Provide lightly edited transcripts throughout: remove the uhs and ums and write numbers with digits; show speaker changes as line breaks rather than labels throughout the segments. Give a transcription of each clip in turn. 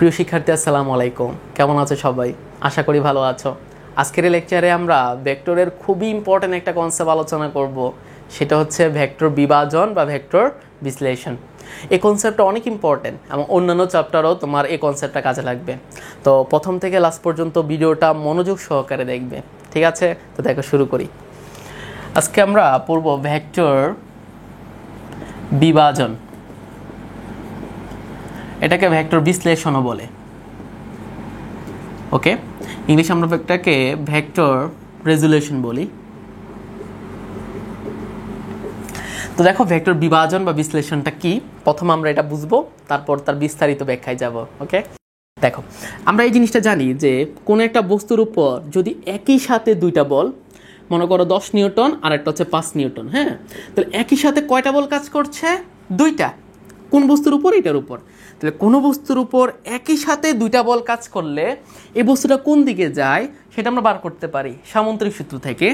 প্রিয় শিক্ষার্থী আসসালামু আলাইকুম, কেমন আছো সবাই? আশা করি ভালো আছো। আজকের এই লেকচারে আমরা ভেক্টরের খুবই ইম্পর্টেন্ট একটা কনসেপ্ট আলোচনা করব, সেটা হচ্ছে ভেক্টর বিভাজন বা ভেক্টর বিশ্লেষণ। এই কনসেপ্টটা অনেক ইম্পর্টেন্ট এবং অন্যান্য চ্যাপ্টারও তোমার এই কনসেপ্টটা কাজে লাগবে। তো প্রথম থেকে লাস্ট পর্যন্ত ভিডিওটা মনোযোগ সহকারে দেখবে, ঠিক আছে? তো দেখো, শুরু করি। আজকে আমরা পড়ব ভেক্টর বিভাজন, এটাকে ভেক্টর বিশ্লেষণও বলে। ওকে, ইংলিশ আমরা এটাকে ভেক্টর রেজুলেশন বলি। তো দেখো, ভেক্টর বিভাজন বা বিশ্লেষণটা কি, প্রথম আমরা এটা বুঝবো, তারপর তার বিস্তারিত ব্যাখ্যায় যাব। ওকে, দেখো, আমরা এই জিনিসটা জানি যে কোনো একটা বস্তুর উপর যদি একই সাথে দুইটা বল, মনে করো 10 নিউটন আর একটা হচ্ছে 5 নিউটন, হ্যাঁ, তাহলে একই সাথে কয়টা বল কাজ করছে? দুইটা। কোন বস্তুর উপর? এটার উপর। তাহলে কোনো বস্তুর উপর একই সাথে দুইটা বল কাজ করলে এই বস্তুটা কোন দিকে যায় সেটা আমরা বার করতে পারি সামন্তরিক সূত্র থেকে।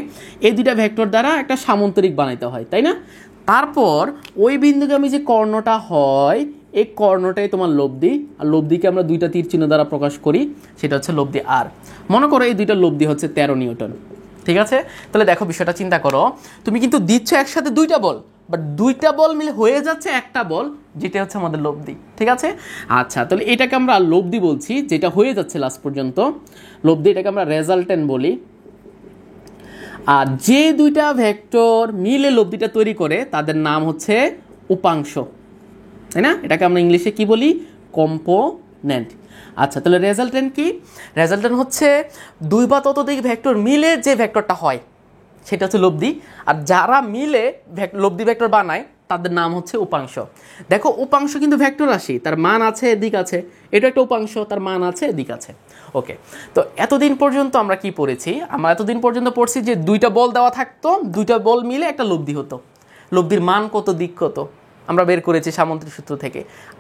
এই দুইটা ভেক্টর দ্বারা একটা সামন্তরিক বানাইতে হয়, তাই না? তারপর ওই বিন্দুগামী যে কর্ণটা হয়, এই কর্ণটাই তোমার লব্ধি, আর লব্ধিকে আমরা দুইটা তীর চিহ্ন দ্বারা প্রকাশ করি, সেটা হচ্ছে লব্ধি আর। মনে করো এই দুইটা লব্ধি হচ্ছে 13 নিউটন, ঠিক আছে? তাহলে দেখো, বিষয়টা চিন্তা করো, তুমি কিন্তু দিচ্ছ একসাথে দুইটা বল, বাট দুইটা বল মিলে হয়ে যাচ্ছে একটা বল, যেটা হচ্ছে আমাদের লব্ধি, ঠিক আছে? আচ্ছা, তাহলে এটাকে আমরা লব্ধি বলছি, যেটা হয়ে যাচ্ছে লাস্ট পর্যন্ত লব্ধি, এটাকে আমরা রেজাল্টেন্ট বলি। আর যে দুইটা ভেক্টর মিলে লব্ধিটা তৈরি করে তাদের নাম হচ্ছে উপাংশ, তাই না? এটাকে আমরা ইংলিশে কি বলি? কম্পোনেন্ট। আচ্ছা, তাহলে রেজাল্টেন্ট কি? রেজাল্টেন্ট হচ্ছে দুই বা ততোধিক ভেক্টর মিলে যে ভেক্টরটা হয় সেটা হচ্ছে লব্ধি, আর যারা মিলে লব্ধি ভেক্টর বানায় তাদের নাম হচ্ছে উপাংশ। দেখো, উপাংশ কিন্তু ভেক্টর রাশি, তার মান আছে, দিক আছে। এটা একটা উপাংশ, তার মান আছে, দিক আছে। ওকে, তো এতদিন পর্যন্ত আমরা কি পড়েছি? আমরা এতদিন পর্যন্ত পড়ছি যে দুইটা বল দেওয়া থাকতো, দুইটা বল মিলে একটা লব্ধি হতো। লব্ধির মান কত, দিক কত, আমরা বের করেছি সামন্তরিক সূত্র থেকে।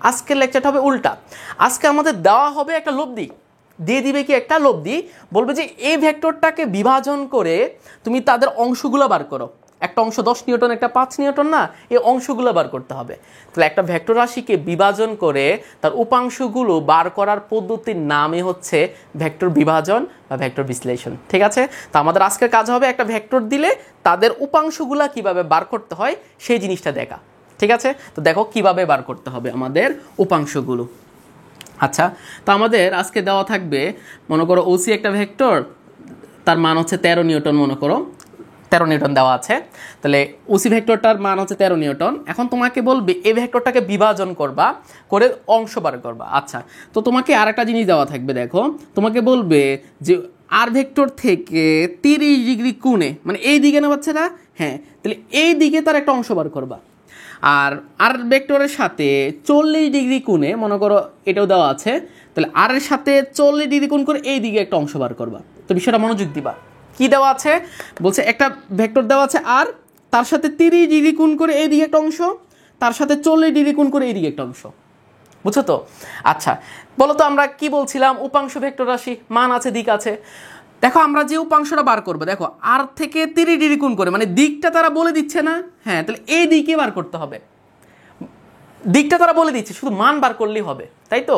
আজকের লেকচারটা হবে উল্টা। আজকে আমাদের দেওয়া হবে একটা লব্ধি, দিয়ে দিবে কি একটা লব্ধি, বলবে যে এই ভেক্টরটাকে বিভাজন করে তুমি তাদের অংশগুলো বার করো। একটা অংশ 10 নিউটন, একটা 5 নিউটন, না, এই অংশগুলো বার করতে হবে। তাহলে একটা ভেক্টর রাশিকে বিভাজন করে তার উপাংশগুলো বার করার পদ্ধতির নামই হচ্ছে ভেক্টর বিভাজন বা ভেক্টর বিশ্লেষণ, ঠিক আছে? তো আমাদের আজকের কাজ হবে একটা ভেক্টর দিলে তাদের উপাংশগুলা কিভাবে বার করতে হয় সেই জিনিসটা দেখা, ঠিক আছে? তো দেখো কিভাবে বার করতে হবে আমাদের উপাংশগুলো। আচ্ছা, তো আমাদের আজকে দেওয়া থাকবে, মনে করো ওসি একটা ভেক্টর, তার মান হচ্ছে 13 নিউটন, মনে করো 13 নিউটন দেওয়া আছে। তাহলে ওসি ভেক্টরটার মান হচ্ছে 13 নিউটন। এখন তোমাকে বলবে এই ভেক্টরটাকে বিভাজন করবা, করে অংশ বার করবা। আচ্ছা, তো তোমাকে আর একটা জিনিস দেওয়া থাকবে, দেখো, তোমাকে বলবে যে আর ভেক্টর থেকে 30 ডিগ্রি কোণে, মানে এই দিকে না বাচ্চারা, হ্যাঁ, তাহলে এই দিকে তার একটা অংশ বার করবা। আর ভেক্টরের সাথে 40 ডিগ্রি কোণে, মনে করো এটাও দেওয়া আছে, তাহলে আর এর সাথে 40 ডিগ্রি কোণ করে এই দিকে একটা অংশ বার করবা। তো বিষয়টা মনোযোগ দিবা, কি দেওয়া আছে? বলছে একটা ভেক্টর দেওয়া আছে আর, তার সাথে 30 ডিগ্রি কোণ করে এই দিকে একটা অংশ, তার সাথে 40 ডিগ্রি কোণ করে এই দিকে একটা অংশ। বুঝছো তো? আচ্ছা, বলো তো আমরা কি বলছিলাম? উপাংশ ভেক্টর রাশি, মান আছে, দিক আছে। দেখো, আমরা যে উপাংশটা বার করবো, দেখো আর থেকে 30 ডিগ্রি কোণ করে, মানে দিকটা তারা বলে দিচ্ছে না, হ্যাঁ, তাহলে এই দিকে বার করতে হবে। দিকটা তারা বলে দিচ্ছে, শুধু মান বার করলেই হবে, তাই তো?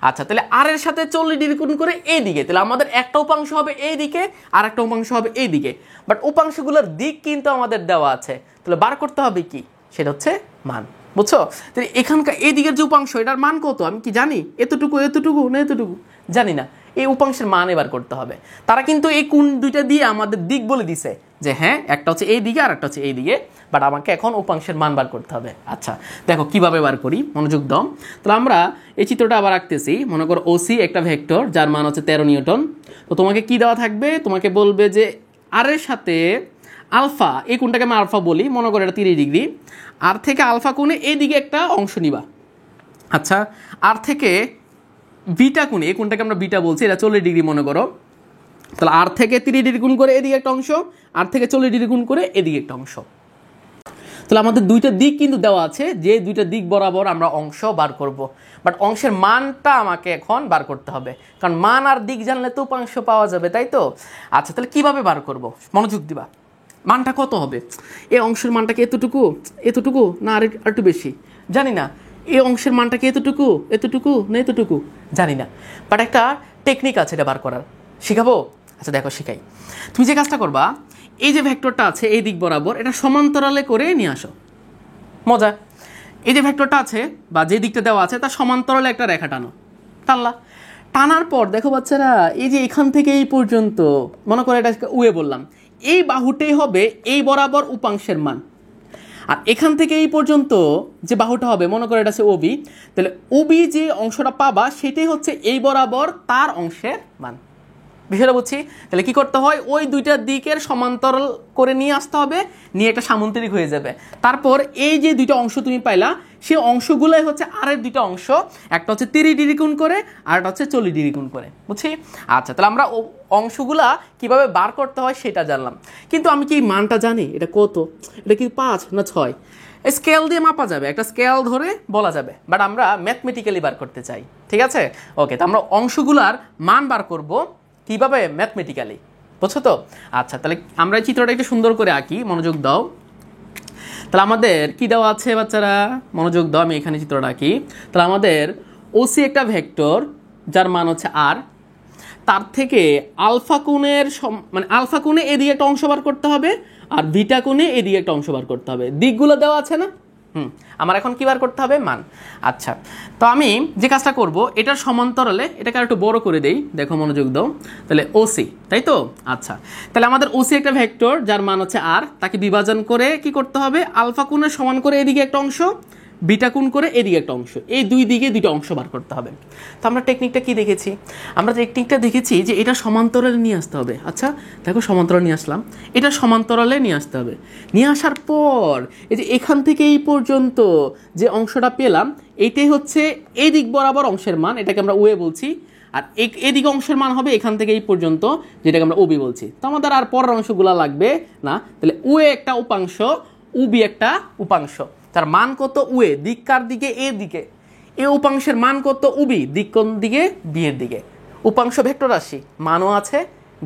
আচ্ছা, তাহলে আর এর সাথে 40 ডিগ্রি কোণ করে এই দিকে, তাহলে আমাদের একটা উপাংশ হবে এই দিকে আর একটা উপাংশ হবে এই দিকে, বাট উপাংশগুলোর দিক কিন্তু আমাদের দেওয়া আছে। তাহলে বার করতে হবে কি? সেটা হচ্ছে মান। বুঝছো? তাহলে এখানকার এই দিকের যে উপাংশ, এটার মান কত আমি কি জানি? এতটুকু, এতটুকু না এতটুকু, জানি না। এই উপাংশের মান এবার করতে হবে। তারা কিন্তু এই কোণ দুইটা দিয়ে আমাদের দিক বলে দিছে যে হ্যাঁ, একটা হচ্ছে এই দিকে আর একটা হচ্ছে এই দিকে, বাট আমাকে এখন উপাংশের মান বার করতে হবে। আচ্ছা, দেখো কিভাবে বার করি, মনোযোগ দাও। তাহলে আমরা এই চিত্রটা আবার আঁকতেছি। মনে করো ওসি একটা ভেক্টর যার মান হচ্ছে 13 নিউটন। তো তোমাকে কি দেওয়া থাকবে? তোমাকে বলবে যে আর এর সাথে আলফা, এই কোণটাকে আমি আলফা বলি, মনে করো এটা 30 ডিগ্রি, আর থেকে আলফা কোণে এই দিকে একটা অংশ নিবা। আচ্ছা, আর থেকে বিটা কোণে, এই কোণটাকে আমরা বিটা বলছি, এটা 40 ডিগ্রি মনে করো। তাহলে আর থেকে 30 ডিগ্রি কোণ করে এদিকে একটা অংশ, আর থেকে 40 ডিগ্রি কোণ করে এদিকে একটা অংশ। তাহলে আমাদের দুইটা দিক কিন্তু দেওয়া আছে, যে দুইটা দিক বরাবর আমরা অংশ বার করব, বাট অংশের মানটা আমাকে এখন বার করতে হবে, কারণ মান আর দিক জানলে তো উপাংশ পাওয়া যাবে, তাই তো? আচ্ছা, তাহলে কিভাবে বার করব? মনোযোগ দিবা। মানটা কত হবে? এই অংশের মানটা কি এতটুকু, এতটুকু, না আর একটু বেশি, জানি না। এই অংশের মানটা কি এতটুকু এতটুকু না এতটুকু জানি না, বাট একটা টেকনিক আছে এটা বার করার, শিখাবো? আচ্ছা দেখো শিখাই। তুমি যে কাজটা করবা, এই যে ভেক্টরটা আছে এই দিক বরাবর এটা সমান্তরালে করে নিয়ে আসো। মজা। এই যে ভেক্টরটা আছে বা যে দিকটা দেওয়া আছে তার সমান্তরালে একটা রেখা টানো, টানলা। টানার পর দেখো বাচ্চারা, এই যে এখান থেকে এই পর্যন্ত মনে করো এটা উয়ে বললাম, এই বাহুটাই হবে এই বরাবর উপাংশের মান। আর এখান থেকে এই পর্যন্ত যে বাহুটা হবে মনে করো এটা আছে ওবি, তাহলে ওবি যে অংশটা পাবা সেটাই হচ্ছে এই বরাবর তার অংশের মান। বিষয়টা বুঝছি? তাহলে কি করতে হয়, ওই দুইটা দিকের সমান্তরাল করে নিয়ে আসতে হবে, নিয়ে একটা সামান্তরিক হয়ে যাবে। তারপর এই যে দুইটা অংশ তুমি পাইলা সেই অংশগুলোই হচ্ছে আরের দুইটা অংশ, একটা হচ্ছে 30 ডিগ্রি কোণ করে আর একটা হচ্ছে 40 ডিগ্রি কোণ করে। বুঝছি? আচ্ছা, তাহলে আমরা অংশগুলা কিভাবে বার করতে হয় সেটা জানলাম, কিন্তু আমি কি মানটা জানি এটা কত, এটা কি 5 না 6? স্কেল দিয়ে মাপা যাবে, একটা স্কেল ধরে বলা যাবে, বাট আমরা ম্যাথমেটিক্যালি বার করতে চাই। ঠিক আছে, ওকে। তো আমরা অংশগুলার মান বার করব কিভাবে? ম্যাথমেটিক্যালি, বুঝছো তো? আচ্ছা, তাহলে আমরা এই চিত্রটা একটু সুন্দর করে আঁকি, মনোযোগ দাও। তাহলে আমাদের কি দেওয়া আছে বাচ্চারা, মনোযোগ দাও, আমি এখানে চিত্রটা আঁকি। তাহলে আমাদের ওসি একটা ভেক্টর যার মান হচ্ছে আর, তার থেকে আলফা কোণের মানে আলফা কোণে এদিকে একটা অংশ বার করতে হবে আর বিটা কোণে এদিকে একটা অংশ বার করতে হবে। দিকগুলো দেওয়া আছে না? আমার এখন কি বার করতে হবে? মান। আচ্ছা, তো আমি যে কাজটা করব, এটার সমান্তরালে এটাকে আর একটু বড় করে দেই, দেখো মনোযোগ দাও। তাহলে ওসি, তাই তো? আচ্ছা, তাহলে আমাদের ওসি একটা ভেক্টর যার মান হচ্ছে আর, তাকে বিভাজন করে কি করতে হবে, আলফা কোণের সমান করে এদিকে একটা অংশ, বিটা কোণ করে এদিকে একটা অংশ, এই দুই দিকে দুইটা অংশ বার করতে হবে। তো আমরা টেকনিকটা কি দেখেছি? আমরা টেকনিকটা দেখেছি যে এটা সমান্তরালে নিয়ে আসতে হবে। আচ্ছা দেখো, সমান্তরালে নিয়ে আসলাম, এটা সমান্তরালে নিয়ে আসতে হবে। নিয়ে আসার পর এই যে এখান থেকে এই পর্যন্ত যে অংশটা পেলাম এইটাই হচ্ছে এই দিক বরাবর অংশের মান, এটাকে আমরা ওয়ে বলছি। আর এদিকে অংশের মান হবে এখান থেকে এই পর্যন্ত, যেটাকে আমরা ওবি বলছি। তো আমাদের আর পরের অংশগুলো লাগবে না। তাহলে ওয়ে একটা উপাংশ, উবি একটা উপাংশ, তার মান কত? ওয়ে দিক কার দিকে? এ দিকে। এ উপাংশের মান কত? উবি দিক কোন দিকে? বি এর দিকে। উপাংশ ভেক্টর রাশি, মানও আছে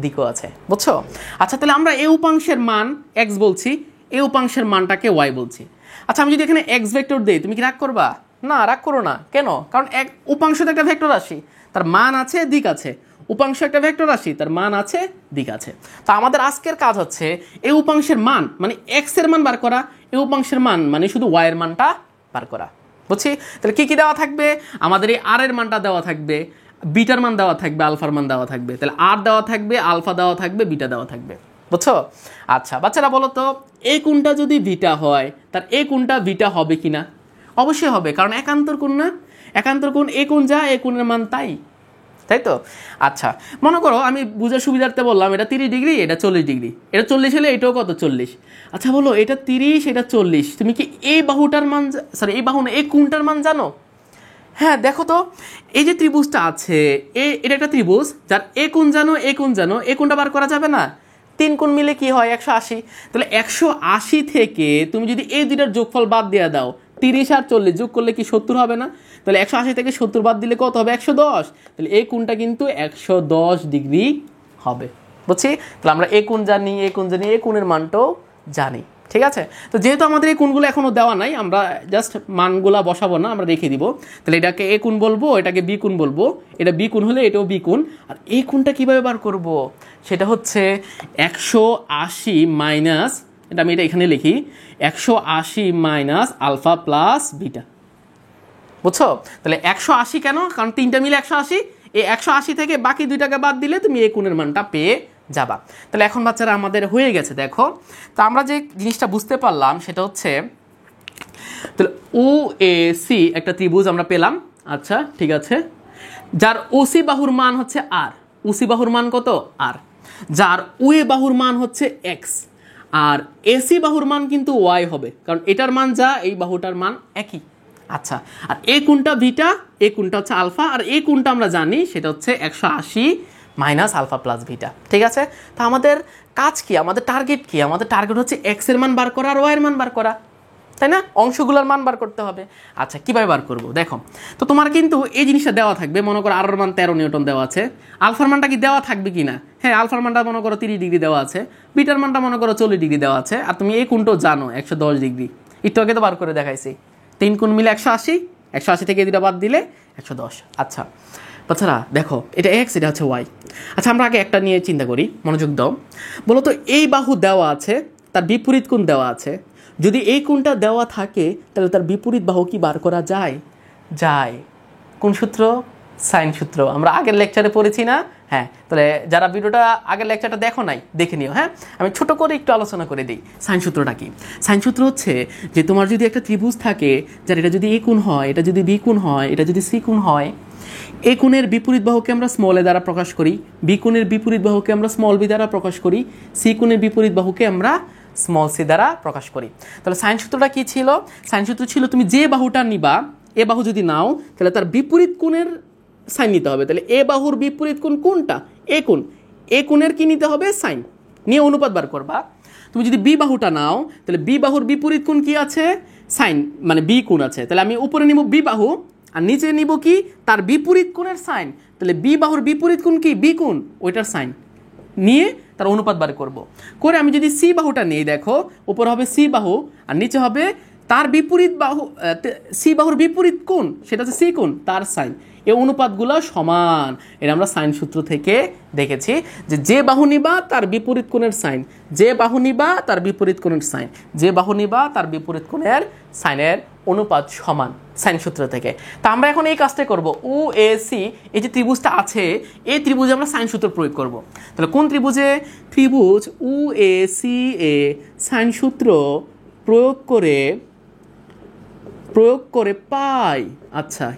দিকও আছে, বুঝছো? আচ্ছা, তাহলে আমরা এই উপাংশের মান এক্স বলছি, এই উপাংশের মানটাকে ওয়াই বলছি। আচ্ছা, আমি যদি এখানে এক্স ভেক্টর দেই তুমি কি রাগ করবা? না, রাগ করো না। কেন? কারণ এক উপাংশ তো একটা ভেক্টর রাশি, তার মান আছে দিক আছে। উপাংশ একটা ভেক্টর রাশি, তার মান আছে দিক আছে। তো আমাদের আজকের কাজ হচ্ছে এই উপাংশের মান মানে এক্স এর মান বার করা, এই উপাংশের মান মানে শুধু ওয়াই এর মানটা বার করা। বুঝছি? তাহলে কি কি দেওয়া থাকবে? আমাদের এই আর এর মানটা দেওয়া থাকবে, বিটার মান দেওয়া থাকবে, আলফার মান দেওয়া থাকবে। তাহলে আর দেওয়া থাকবে, আলফা দেওয়া থাকবে, বিটা দেওয়া থাকবে। বুঝছো? আচ্ছা বাচ্চারা বলো তো, এই কোণটা যদি বিটা হয় তার এই কোণটা বিটা হবে কিনা? অবশ্যই হবে, কারণ একান্তর কোণ না? একান্তর কোণ, এ কোণ যা এ কোণের মান তাই, তাই তো? আচ্ছা, মনে করো আমি বুঝার সুবিধার্থে বললাম এটা 30 ডিগ্রি, এটা 40 ডিগ্রি, এটা 40 হলে এটাও কত? 40। আচ্ছা বলো, এটা 30 এটা 40, তুমি কি এই বাহুটার মান, সরি এই বাহু না, এই কোণটার মান জানো? হ্যাঁ দেখো তো, এই যে ত্রিভুজটা আছে এটা একটা ত্রিভুজ যার এ কোণ জানো, এ কোণ জানো, এ কোণটা বার করা যাবে না? 3 কোণ মিলে কি হয়? 180। তাহলে 180 থেকে তুমি যদি এই দুইটার যোগফল বাদ দিয়ে দাও, 30 আর 40 যোগ করলে কি 70 হবে না? তাহলে 180 থেকে 70 বাদ দিলে কত হবে? 110। তাহলে এই কোণটা কিন্তু 110 ডিগ্রি হবে। বুঝছি? তাহলে আমরা এই কোণ জানি, এই কোণ জানি, এই কোণের মানটাও জানি। ঠিক আছে? তো যেহেতু আমাদের এই কোণগুলো এখনো দেওয়া নাই, আমরা জাস্ট মানগুলা বসাবো না, আমরা রেখে দিব। তাহলে এটাকে এ কোণ বলবো, এটাকে বি কোণ বলবো, এটা বি কোণ হলে এটাও বি কোণ। আর এই কোণটা কিভাবে বার করব? সেটা হচ্ছে 180 মাইনাস, এটা আমি এটা এখানে লিখি, 180 মাইনাস আলফা প্লাস বিটা। বুঝছো? তাহলে 180 কেন? কারণ 3টা মিলে 180, এই 180 থেকে বাকি 2টাকে বাদ দিলে তুমি এই কোণের মানটা পেয়ে যাবা। তাহলে এখন বাচ্চারা আমাদের হয়ে গেছে। দেখো তো, আমরা যে জিনিসটা বুঝতে পারলাম সেটা হচ্ছে, তাহলে ও এ সি একটা ত্রিভুজ আমরা পেলাম। আচ্ছা ঠিক আছে, যার ওসি বাহুর মান হচ্ছে আর, ওসি বাহুর মান কত? আর। যার ওয়ে বাহুর মান হচ্ছে এক্স, আর এসি বাহুর মান কিন্তু ওয়াই হবে, কারণ এটার মান যা এই বাহুটার মান একই। আচ্ছা, আর এই কোণটা বিটা, এই কোণটা হচ্ছে আলফা, আর এই কোণটা আমরা জানি সেটা হচ্ছে 180 মাইনাস আলফা প্লাস বিটা। ঠিক আছে? তো আমাদের কাজ কি? আমাদের টার্গেট কি? আমাদের টার্গেট হচ্ছে এক্স এর মান বার করা আর ওয়াই এর মান বার করা, তাই না? অংশগুলোর মান বার করতে হবে। আচ্ছা, কিভাবে বার করব? দেখো তো, তোমার কিন্তু এই জিনিসটা দেওয়া থাকবে, মনে করো আর এর মান 13 নিউটন দেওয়া আছে, আলফার মানটা কি দেওয়া থাকবে কিনা? হ্যাঁ, আলফার মানটা মনে করো 30 ডিগ্রি দেওয়া আছে, বিটার মানটা মনে করো 40 ডিগ্রি দেওয়া আছে, আর তুমি এই কোণটাও জানো 110 ডিগ্রি, একটু আগে তো বার করে দেখাইছি। 3 কোণ মিলে 180, 180 থেকে দুটা বাদ দিলে 110। আচ্ছা বাচ্চারা দেখো এটা এক্স, এটা হচ্ছে ওয়াই। আচ্ছা আমরা আগে একটা নিয়ে চিন্তা করি, মনোযোগ দাও। বলো তো এই বাহু দেওয়া আছে, তার বিপরীত কোণ দেওয়া আছে। যদি এই কোণটা দেওয়া থাকে তাহলে তার বিপরীত বাহু কি বার করা যায়? যায়। কোন সূত্র? সাইন সূত্র। আমরা আগের লেকচারে পড়েছি না? হ্যাঁ, তাহলে যারা ভিডিওটা আগের লেকচারটা দেখো নাই দেখে নিও। হ্যাঁ, আমি ছোট করে একটু আলোচনা করে দিই। সাইন সূত্রটা কি? সাইন সূত্র হচ্ছে যে তোমার যদি একটা ত্রিভুজ থাকে, যার এটা যদি এ কোণ হয়, এটা যদি বি কোণ হয়, এটা যদি সি কোণ হয়, এ কোণের বিপরীত বাহুকে আমরা স্মল এ দ্বারা প্রকাশ করি, বি কোণের বিপরীত বাহুকে আমরা স্মল বি দ্বারা প্রকাশ করি, সি কোণের বিপরীত বাহুকে আমরা স্মল সি দ্বারা প্রকাশ করি। তাহলে সাইন সূত্রটা কি ছিল? সাইন সূত্র ছিল তুমি যে বাহুটা নিবা, এ বাহু যদি নাও তাহলে তার বিপরীত কোণের সাইন নিতে হবে। তাহলে এ বাহুর বিপরীত কোণ কোনটা? এ কোণ। এ কোণের কি নিতে হবে? সাইন নিয়ে অনুপাত বার করবা। তুমি যদি বি বাহুটা নাও তাহলে বি বাহুর বিপরীত কোণ কি আছে? সাইন, মানে বি কোণ আছে। তাহলে আমি উপরে নিব বি বাহু আর নিচে নিব কি? তার বিপরীত কোণের সাইন। তাহলে বি বাহুর বিপরীত কোণ কি? বি কোণ, ওইটার সাইন নিয়ে তার অনুপাত বার করব। করে আমি যদি সি বাহুটা নিই, দেখো উপরে হবে সি বাহু আর নিচে হবে তার বিপরীত বাহু, সি বাহুর বিপরীত কোণ সেটা হচ্ছে সি কোণ, তার সাইন। এই অনুপাতগুলো সমান। এটা আমরা সাইন সূত্র থেকে দেখেছি যে যে বাহু নিবা তার বিপরীত কোণের সাইন, যে বাহু নিবা তার বিপরীত কোণের সাইন, যে বাহু নিবা তার বিপরীত কোণের সাইনের অনুপাত সমান, সাইন সূত্র থেকে। তা আমরা এখন এই কাজটা করব। ও এ সি, এই যে ত্রিভুজটা আছে, এই ত্রিভুজে আমরা সাইন সূত্র প্রয়োগ করব। তাহলে কোন ত্রিভুজে? ত্রিভুজ ও এ সি এ সাইন সূত্র প্রয়োগ করে পাই। আচ্ছা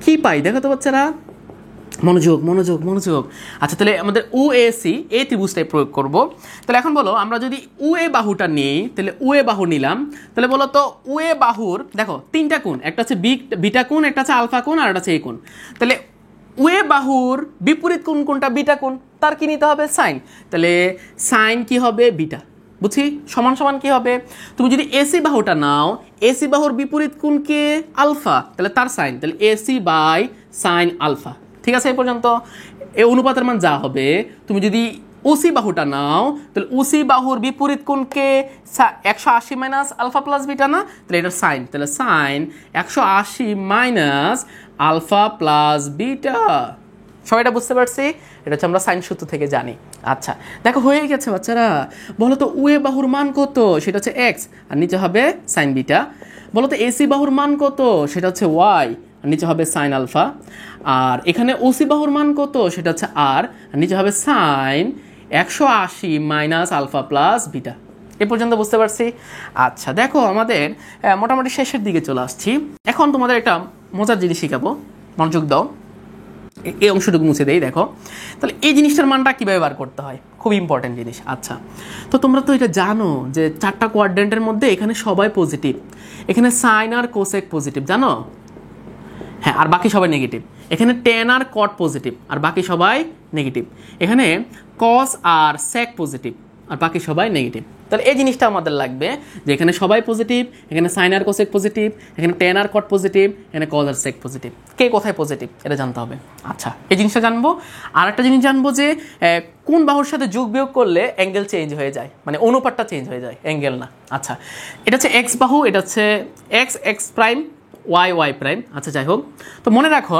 কি পাই দেখো তো বাচ্চারা, মনোযোগ মনোযোগ মনোযোগ। আচ্ছা তাহলে আমাদের ও এ সি এই ত্রিভুজটাই প্রয়োগ করব। তাহলে এখন বলো আমরা যদি ও এ বাহুটা নিই, তাহলে ও এ বাহু নিলাম, তাহলে বলো তো ও এ বাহুর দেখো তিনটা কোণ, একটা হচ্ছে বিটা কোণ, একটা হচ্ছে আলফা কোণ আর একটা হচ্ছে এ কোণ। তাহলে ও এ বাহুর বিপরীত কোণ কোনটা? বিটা কোণ, তার কি নিতে হবে? সাইন। তাহলে সাইন কি হবে? বিটা। বুঝছি? সমান সমান কি হবে? তুমি যদি এসি বাহুটা নাও, এসি বাহুর বিপরীত কোণ কে? আলফা, তাহলে তার সাইন। তাহলে এসি বাই সাইন আলফা। ঠিক আছে, এই পর্যন্ত এই অনুপাতের মান যা হবে। তুমি যদি ওসি বাহুটা নাও তাহলে ওসি বাহুর বিপরীত কোণকে 180 মাইনাস আলফা প্লাস বিটা না? তাহলে এটার সাইন। তাহলে sine 180 minus alpha plus beta. সবাইটা বুঝতে পারছি? এটা হচ্ছে আমরা সাইন সূত্র থেকে জানি। আচ্ছা দেখো হয়ে গেছে বাচ্চারা। বলো তো ও এ বাহুর মান কত? সেটা হচ্ছে এক্স আর নিচে হবে সাইন বিটা। বলো তো এসি বাহুর মান কত? সেটা হচ্ছে ওয়াই আর নিচে হবে সাইন আলফা। আর এখানে ওসি বাহুর মান কত? সেটা হচ্ছে আর আর নিচে হবে sine 180 minus alpha plus beta. এ পর্যন্ত বুঝতে পারছি? আচ্ছা দেখো আমাদের মোটামুটি শেষের দিকে চলে আসছি। এখন তোমাদের একটা মজার জিনিস শিখাবো, মনোযোগ দাও। এই অংশটুকু মুছে দেই। দেখো তাহলে এই জিনিসটার মানটা কীভাবে বার করতে হয়, খুব ইম্পর্টেন্ট জিনিস। আচ্ছা তো তোমরা তো এটা জানো যে চারটা কোয়াড্রেন্টের মধ্যে এখানে সবাই পজিটিভ, এখানে সাইন আর কোসেক পজিটিভ, জানো? হ্যাঁ, আর বাকি সবাই নেগেটিভ। এখানে টেন আর কট পজিটিভ আর বাকি সবাই নেগেটিভ। এখানে কস আর সেক পজিটিভ আর বাকি সবাই নেগেটিভ। তাহলে এই জিনিসটা আমাদের লাগবে যে এখানে সবাই পজিটিভ, এখানে সাইন আর কোসেক পজিটিভ, এখানে টেন আর কট পজিটিভ, এখানে কস আর সেক পজিটিভ। কে কোথায় পজিটিভ এটা জানতে হবে। আচ্ছা এই জিনিসটা জানবো। আর একটা জিনিস জানবো যে কোন বাহুর সাথে যোগ বিয়োগ করলে অ্যাঙ্গেল চেঞ্জ হয়ে যায়, মানে অনুপাতটা চেঞ্জ হয়ে যায়, অ্যাঙ্গেল না। আচ্ছা এটা হচ্ছে এক্স বাহু, এটা হচ্ছে x x prime, y y prime. আচ্ছা যাই হোক, তো মনে রাখো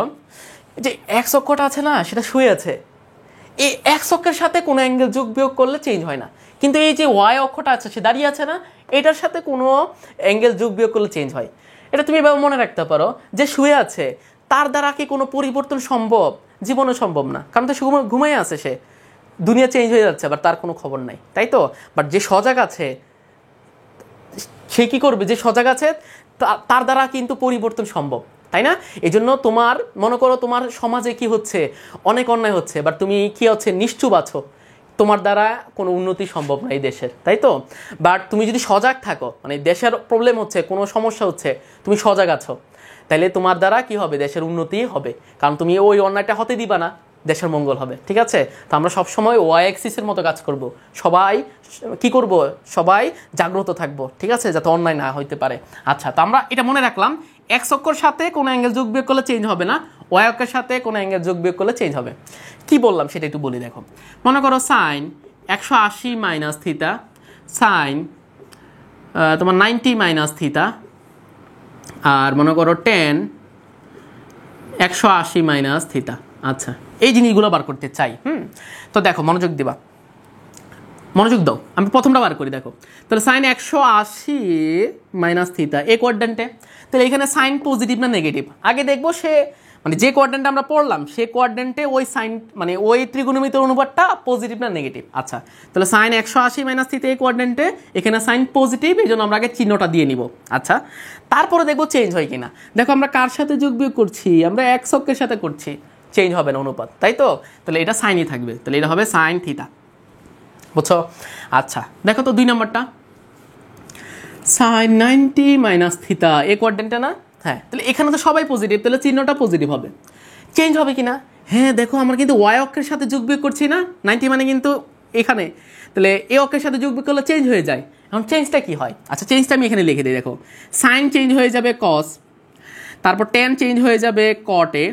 যে এক্স অক্ষটা আছে না, সেটা শুয়ে আছে। এই এক্স অক্ষের সাথে কোনো অ্যাঙ্গেল যোগ বিয়োগ করলে চেঞ্জ হয় না, কিন্তু এই যে ওয়াই অক্ষটা আছে সে দাঁড়িয়ে আছে না, এটার সাথে কোনো অ্যাঙ্গেল যোগ বিয়োগ করলে চেঞ্জ হয়। এটা তুমি এভাবে মনে রাখতে পারো যে শুয়ে আছে তার দ্বারা কি কোনো পরিবর্তন সম্ভব? জীবনও সম্ভব না, কারণ তো ঘুমাই আছে সে, দুনিয়া চেঞ্জ হয়ে যাচ্ছে বাট তার কোনো খবর নাই, তাই তো? বাট যে সজাগ আছে সে কি করবে? যে সজাগ আছে তার দ্বারা কিন্তু পরিবর্তন সম্ভব, তাই না? এই জন্য তোমার মনে করো তোমার সমাজে কি হচ্ছে, অনেক অন্যায় হচ্ছে, বাট তুমি কি হচ্ছে নিশ্চুপ আছো, তোমার দ্বারা কোনো উন্নতি সম্ভব না এই দেশের, তাই তো? বাট তুমি যদি সজাগ থাকো, মানে দেশের প্রবলেম হচ্ছে, কোনো সমস্যা হচ্ছে, তুমি সজাগ আছো, তাহলে তোমার দ্বারা কি হবে? দেশের উন্নতি হবে, কারণ তুমি ওই অন্যায়টা হতে দিবা না, দেশের মঙ্গল হবে। ঠিক আছে? তো আমরা সবসময় ওয়াই অ্যাক্সিসের মতো কাজ করব, সবাই কি করব? সবাই জাগ্রত থাকবো, ঠিক আছে, যাতে অন্যায় না হইতে পারে। আচ্ছা তো আমরা এটা মনে রাখলাম, এক্স অক্ষর সাথে কোনো অ্যাঙ্গেল যোগ বিয়োগ করলে চেঞ্জ হবে না, ওয়াই অক্ষের সাথে কোনো অ্যাঙ্গেল যোগ বিয়োগ করলে চেঞ্জ হবে। কি বললাম সেটা একটু বলি। দেখো মনে করো সাইন 180 মাইনাস থিতা, সাইন তোমার 90 মাইনাস থিতা, আর মনে করো টেন 180 মাইনাস থিটা। আচ্ছা, এই জিনিসগুলো বার করতে চাই। তো দেখো মনোযোগ দিবা, মনোযোগ দাও, আমি প্রথমটা বার করি। দেখো তাহলে সাইন 180 মাইনাস থিটা এই কোয়াড্রেন্টে, তাহলে এখানে সাইন পজিটিভ না নেগেটিভ আগে দেখবো। সে মানে যে কোয়াড্রেন্টে আমরা পড়লাম সে কোয়াড্রেন্টে ওই সাইন মানে ওই ত্রিগুণমিতির অনুপাতটা পজিটিভ না নেগেটিভ। আচ্ছা, তাহলে সাইন 180 মাইনাস থিটা এই কোয়াড্রেন্টে, এখানে সাইন পজিটিভ, এই জন্য আমরা আগে চিহ্নটা দিয়ে নিব। আচ্ছা, তারপরে দেখবো চেঞ্জ হয় কিনা। দেখো আমরা কার সাথে যোগ বিয়োগ করছি, আমরা এক্স অক্ষের সাথে করছি, চেঞ্জ হবে না অনুপাত, তাই তো? তাহলে এটা সাইনই থাকবে, তাহলে এটা হবে সাইন থিটা, বুঝছো? আচ্ছা দেখো তো 2 নম্বরটা, সাইন 90 মাইনাস থিটা এই কোয়াড্রেন্টে না? হ্যাঁ, তাহলে এখানে তো সবাই পজিটিভ, তাহলে চিহ্নটা পজিটিভ হবে। চেঞ্জ হবে কিনা? হ্যাঁ দেখো আমরা কিন্তু ওয়াই অক্ষের সাথে যোগ বিয়োগ করছি না, 90 মানে কিন্তু এখানে, তাহলে এ অক্ষের সাথে যোগ বিয়োগ করলে চেঞ্জ হয়ে যায়। এখন চেঞ্জটা কি হয়? আচ্ছা, চেঞ্জটা আমি এখানে লিখে দিই। দেখো সাইন চেঞ্জ হয়ে যাবে কস, তারপর টেন চেঞ্জ হয়ে যাবে কটে,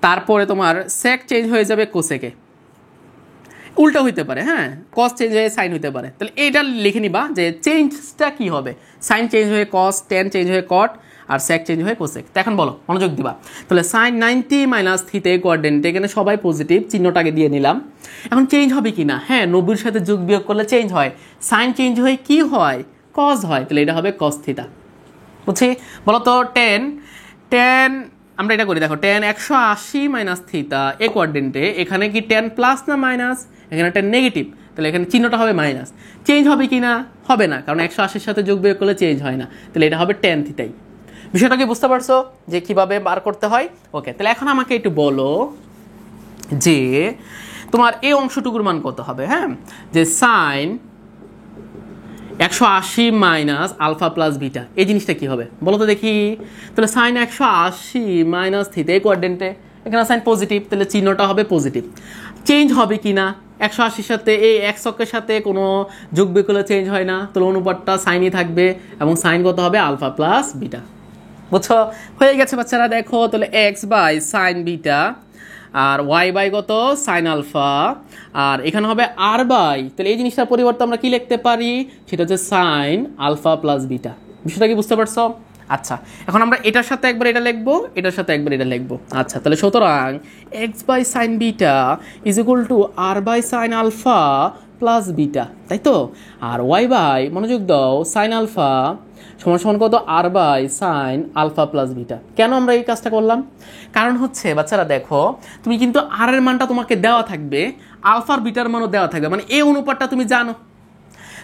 তারপরে তোমার সেক চেঞ্জ হয়ে যাবে কোসেকে। উল্টা হইতে পারে, হ্যাঁ, কস চেঞ্জ হয়ে সাইন হইতে পারে। তাহলে এইটা লিখে নিবা যে চেঞ্জটা কি হবে। সাইন চেঞ্জ হয়ে কস, টেন চেঞ্জ হয়ে কট, আর সেক চেঞ্জ হয়ে কোসেক। তো এখন বলো, মনোযোগ দিবা। তাহলে সাইন 90 মাইনাস থিটা কোয়াড্রেন্ট, এখানে সবাই পজিটিভ, চিহ্নটাকে দিয়ে নিলাম। এখন চেঞ্জ হবে কি না? হ্যাঁ, 90-র সাথে যোগ বিয়োগ করলে চেঞ্জ হয়। সাইন চেঞ্জ হয়ে কি হয়? কস হয়, তাহলে এটা হবে কস থিটা। বুঝছি? বলো তো টেন আমরা এটা করি। দেখো টেন 180 মাইনাস থিটা এ কোয়াড্রেন্টে, এখানে কি টেন প্লাস না মাইনাস? এখানে টেন নেগেটিভ, তাহলে এখানে চিহ্নটা হবে মাইনাস। চেঞ্জ হবে কি না? হবে না, কারণ 180-র সাথে যোগ বিয়োগ করলে চেঞ্জ হয় না, তাহলে এটা হবে টেন থিটাই। বিষয়টা কি বুঝতে পারছো যে কিভাবে বার করতে হয়? ওকে, তাহলে এখন আমাকে একটু বলো যে তোমার এই অংশটুকুর মান কত হবে? হ্যাঁ, যে sine 180 minus alpha plus beta, এই জিনিসটা কি হবে বলো তো দেখি। তাহলে সাইন 180 মাইনাস থিটা এই কোয়াড্রেন্টে, এখানে সাইন পজিটিভ, তাহলে চিহ্নটা হবে পজিটিভ। চেঞ্জ হবে কি না? 180-র সাথে এই এক্স অক্ষের সাথে কোনো যোগ বিয়োগ করলে চেঞ্জ হয় না, তাহলে অনুপাতটা সাইনই থাকবে, এবং সাইন কত হবে? Alpha plus beta. বুঝছো? হয়ে গেছে বাচ্চারা। দেখো তাহলে এক্স বাই সাইন বিটা, আর ওয়াই বাই কত? সাইন আলফা, আর এখানে হবে আর বাই, তাহলে এই জিনিসটার পরিবর্তে আমরা কি লিখতে পারি? সেটা হচ্ছে সাইন আলফা প্লাস বিটা। বিষয়টা কি বুঝতে পারছো? আচ্ছা, এখন আমরা এটার সাথে একবার এটা লিখবো, এটার সাথে একবার এটা লিখবো। আচ্ছা, তাহলে সুতরাং x by sine beta is equal to r by sine alpha plus beta, তাই তো? আর ওয়াই বাই, মনোযোগ দাও, সাইন আলফা সমান সমান কত? R by sine alpha plus beta. কেন আমরা এই কাজটা করলাম? কারণ হচ্ছে বাচ্চারা দেখো, তুমি কিন্তু আর এর মানটা তোমাকে দেওয়া থাকবে, আলফার বিটার মানও দেওয়া থাকবে, মানে এই অনুপাতটা তুমি জানো,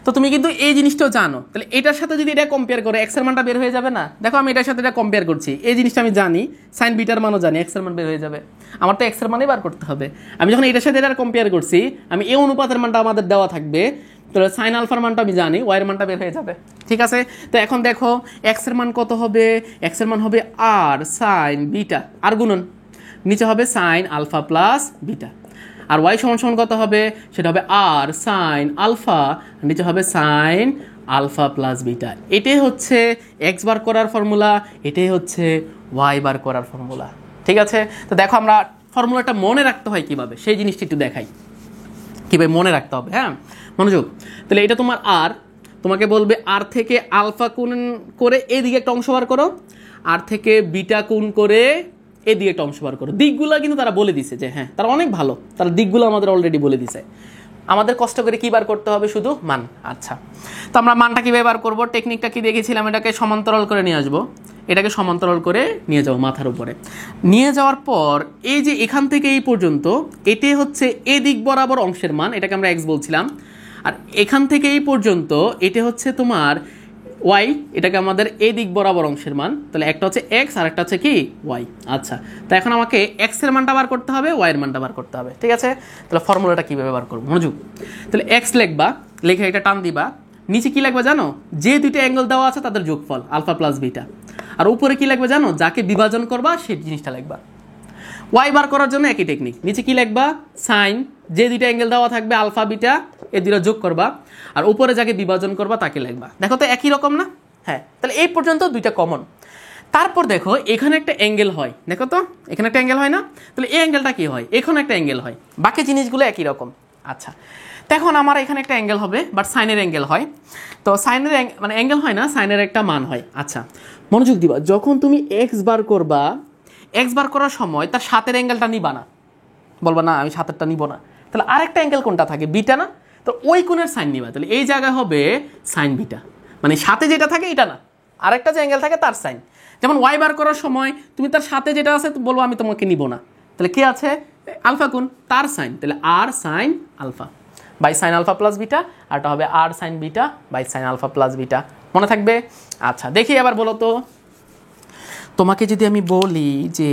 তো তুমি কিন্তু এই জিনিসটাও জানো। তাহলে এটার সাথে যদি এটা কম্পেয়ার করে এক্সের মানটা বের হয়ে যাবে না? দেখো আমি এটার সাথে এটা কম্পেয়ার করছি, এই জিনিসটা আমি জানি, সাইন বিটার মানও জানি, এক্সের মান বের হয়ে যাবে। আমার তো এক্সের মানই বার করতে হবে। আমি যখন এটার সাথে এটা কম্পেয়ার করছি, আমি এই অনুপাতের মানটা আমাদের দেওয়া থাকবে, তাহলে সাইন আলফার মানটা আমি জানি, ওয়াইয়ের মানটা বের হয়ে যাবে। ঠিক আছে? তো এখন দেখো এক্সের মান কত হবে? এক্সের মান হবে আর সাইন বিটা, আর গুণন নিচে হবে সাইন আলফা প্লাস বিটা, আর ওয়াই সমান সমান কত হবে? সেটা হবে আর সাইন আলফা, নিচে হবে সাইন আলফা প্লাস বিটা। এটাই হচ্ছে এক্স বার করার ফর্মুলা, এটাই হচ্ছে ওয়াই বার করার ফর্মুলা। ঠিক আছে? তো দেখো আমরা ফর্মুলাটা মনে রাখতে হয় কিভাবে, সেই জিনিসটা একটু দেখাই কীভাবে মনে রাখতে হবে। হ্যাঁ, মনোযোগ। তাহলে এটা তোমার আর, তোমাকে বলবে আর থেকে আলফা গুণ করে এদিকে একটা অংশ বার করো, আর থেকে বিটা গুণ করে এদিকে একটা অংশ বার করো। দিকগুলো কিন্তু তারা বলে দিছে, যে হ্যাঁ তারা অনেক ভালো, তারা দিকগুলো আমাদের অলরেডি বলে দিছে। আমাদের কষ্ট করে কি বার করতে হবে? শুধু মান। আচ্ছা, তো আমরা মানটা কীভাবে বার করবো? টেকনিকটা কি দেখেছিলাম? এটাকে সমান্তরাল করে নিয়ে আসবো, এটাকে সমান্তরাল করে নিয়ে যাবো মাথার উপরে। নিয়ে যাওয়ার পর এই যে এখান থেকে এই পর্যন্ত, এটাই হচ্ছে এ দিক বরাবর অংশের মান, এটাকে আমরা এক্স বলছিলাম। আর এখান থেকে এই পর্যন্ত এটা হচ্ছে তোমার ওয়াই, এটাকে আমাদের এই দিক বরাবর অংশের মান। তাহলে একটা হচ্ছে এক্স আর একটা হচ্ছে কি? ওয়াই। আচ্ছা, তো এখন আমাকে এক্স এর মানটা বার করতে হবে, ওয়াই এর মানটা বার করতে হবে। ঠিক আছে? তাহলে ফর্মুলাটা কীভাবে বার করবো? মনোযোগ। তাহলে এক্স লিখবা, লিখে এটা টান দিবা, নিচে কি লাগবে জানো? যে দুইটা অ্যাঙ্গেল দেওয়া আছে তাদের যোগফল আলফা প্লাস বিটা। আর উপরে কি লাগবে জানো? যাকে বিভাজন করবা সেই জিনিসটা লিখবা। ওয়াই বার করার জন্য একই টেকনিক, নিচে কি লিখবা? সাইন, যে দুইটা অ্যাঙ্গেল দেওয়া থাকবে আলফা বিটা, এই দুটো যোগ করবা, আর উপরে যাকে বিভাজন করবা তাকে লিখবা। দেখো তো একই রকম না? হ্যাঁ, তাহলে এই পর্যন্ত দুইটা কমন। তারপর দেখো এখানে একটা অ্যাঙ্গেল হয়, দেখো তো এখানে একটা অ্যাঙ্গেল হয় না? তাহলে এই অ্যাঙ্গেলটা কি হয়? এখানে একটা অ্যাঙ্গেল হয়, বাকি জিনিসগুলো একই রকম। আচ্ছা, তো এখন আমার এখানে একটা অ্যাঙ্গেল হবে, বাট সাইনের অ্যাঙ্গেল হয়। তো সাইনের মানে অ্যাঙ্গেল হয় না, সাইনের একটা মান হয়। আচ্ছা, মনোযোগ দিবা, যখন তুমি এক্স বার করবা, এক্স বার করার সময় তার সাথের অ্যাঙ্গেলটা নিবা না, বলবা না আমি সাথেরটা নিব না, তাহলে আরেকটা অ্যাঙ্গেল কোনটা থাকে, বিটা না, তো ওই কোণের সাইন নিবা, তাহলে এই জায়গায় হবে সাইন বিটা, মানে সাথে যেটা থাকে এটা না, আরেকটা যে অ্যাঙ্গেল থাকে তার সাইন। যেমন ওয়াই বার করার সময় তুমি তার সাথে যেটা আছে বলবো আমি তোমাকে নিব না, তাহলে কি আছে আলফা কোণ, তার সাইন, তাহলে R sine alpha by sine alpha plus beta, আর এটা হবে আর sine beta by sine alpha plus beta, মনে থাকবে? আচ্ছা দেখি এবার বলো তো, তোমাকে যদি আমি বলি যে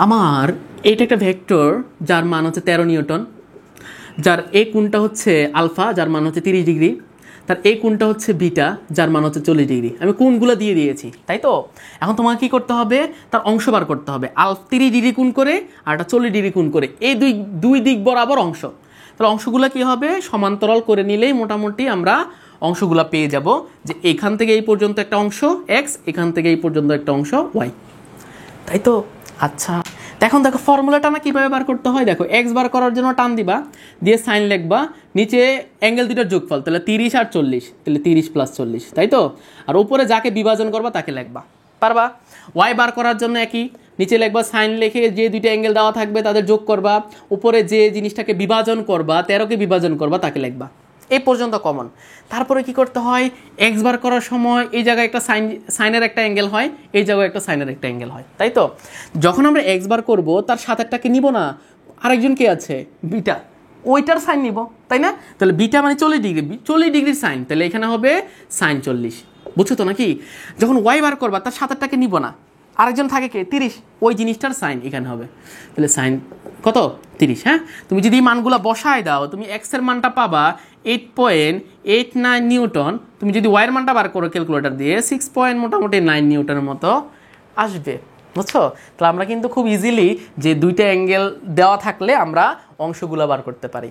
আমার এইটা একটা ভেক্টর যার মান হচ্ছে 13 নিউটন, যার এই কোণটা হচ্ছে আলফা যার মান হচ্ছে 30 ডিগ্রি, তার এই কোণটা হচ্ছে বিটা যার মান হচ্ছে 40 ডিগ্রি, আমি কোণগুলো দিয়ে দিয়েছি তাই তো। এখন তোমাকে কী করতে হবে, তার অংশ বার করতে হবে, 30 ডিগ্রি কোণ করে আর একটা 40 ডিগ্রি কোণ করে, এই দুই দিক বরাবর অংশ, তাহলে অংশগুলো কী হবে সমান্তরাল করে নিলেই মোটামুটি আমরা অংশগুলো পেয়ে যাব, যে এখান থেকে এই পর্যন্ত একটা অংশ এক্স, এখান থেকে এই পর্যন্ত একটা অংশ ওয়াই, তাই তো। আচ্ছা এখন দেখো ফর্মুলাটা না কীভাবে বার করতে হয়, দেখো এক্স বার করার জন্য টান দিবা, দিয়ে সাইন লিখবা, নিচে অ্যাঙ্গেল দুটোর যোগফল, তাহলে 30 আর 40, তাহলে 30 প্লাস 40, তাই তো। আর উপরে যাকে বিভাজন করবা তাকে লিখবা, পারবা। ওয়াই বার করার জন্য একই, নিচে লিখবা সাইন লিখে যে দুইটা অ্যাঙ্গেল দেওয়া থাকবে তাদের যোগ করবা, উপরে যে জিনিসটাকে বিভাজন করবা 13কে বিভাজন করবা তাকে লিখবা, এই পর্যন্ত কমন। তারপরে কি করতে হয়, এক্স বার করার সময় এই জায়গায় একটা সাইনের একটা অ্যাঙ্গেল হয়, এই জায়গায় একটা সাইনের একটা অ্যাঙ্গেল হয়, তাই তো। যখন আমরা এক্স বার করবো তার সাথেরটাকে নিব না, আরেকজন কে আছে বিটা, ওইটার সাইন নিব, তাই না। তাহলে বিটা মানে 40 ডিগ্রি, 40 ডিগ্রির সাইন, তাহলে এখানে হবে সাইন 40, বুঝছো তো নাকি। যখন ওয়াই বার করবা তার সাথেরটাকে নিব না, আরেকজন থাকে কে 30, ওই জিনিসটার সাইন এখানে হবে, তাহলে সাইন কত 30। হ্যাঁ তুমি যদি মানগুলো বসায় দাও তুমি এক্সের মানটা পাবা 8.89 নিউটন, তুমি যদি ওয়াইয়ের মানটা বার করো ক্যালকুলেটর দিয়ে 6.9 নিউটনের মতো আসবে, বুঝছো। তাহলে আমরা কিন্তু খুব ইজিলি যে দুইটা অ্যাঙ্গেল দেওয়া থাকলে আমরা অংশগুলো বার করতে পারি।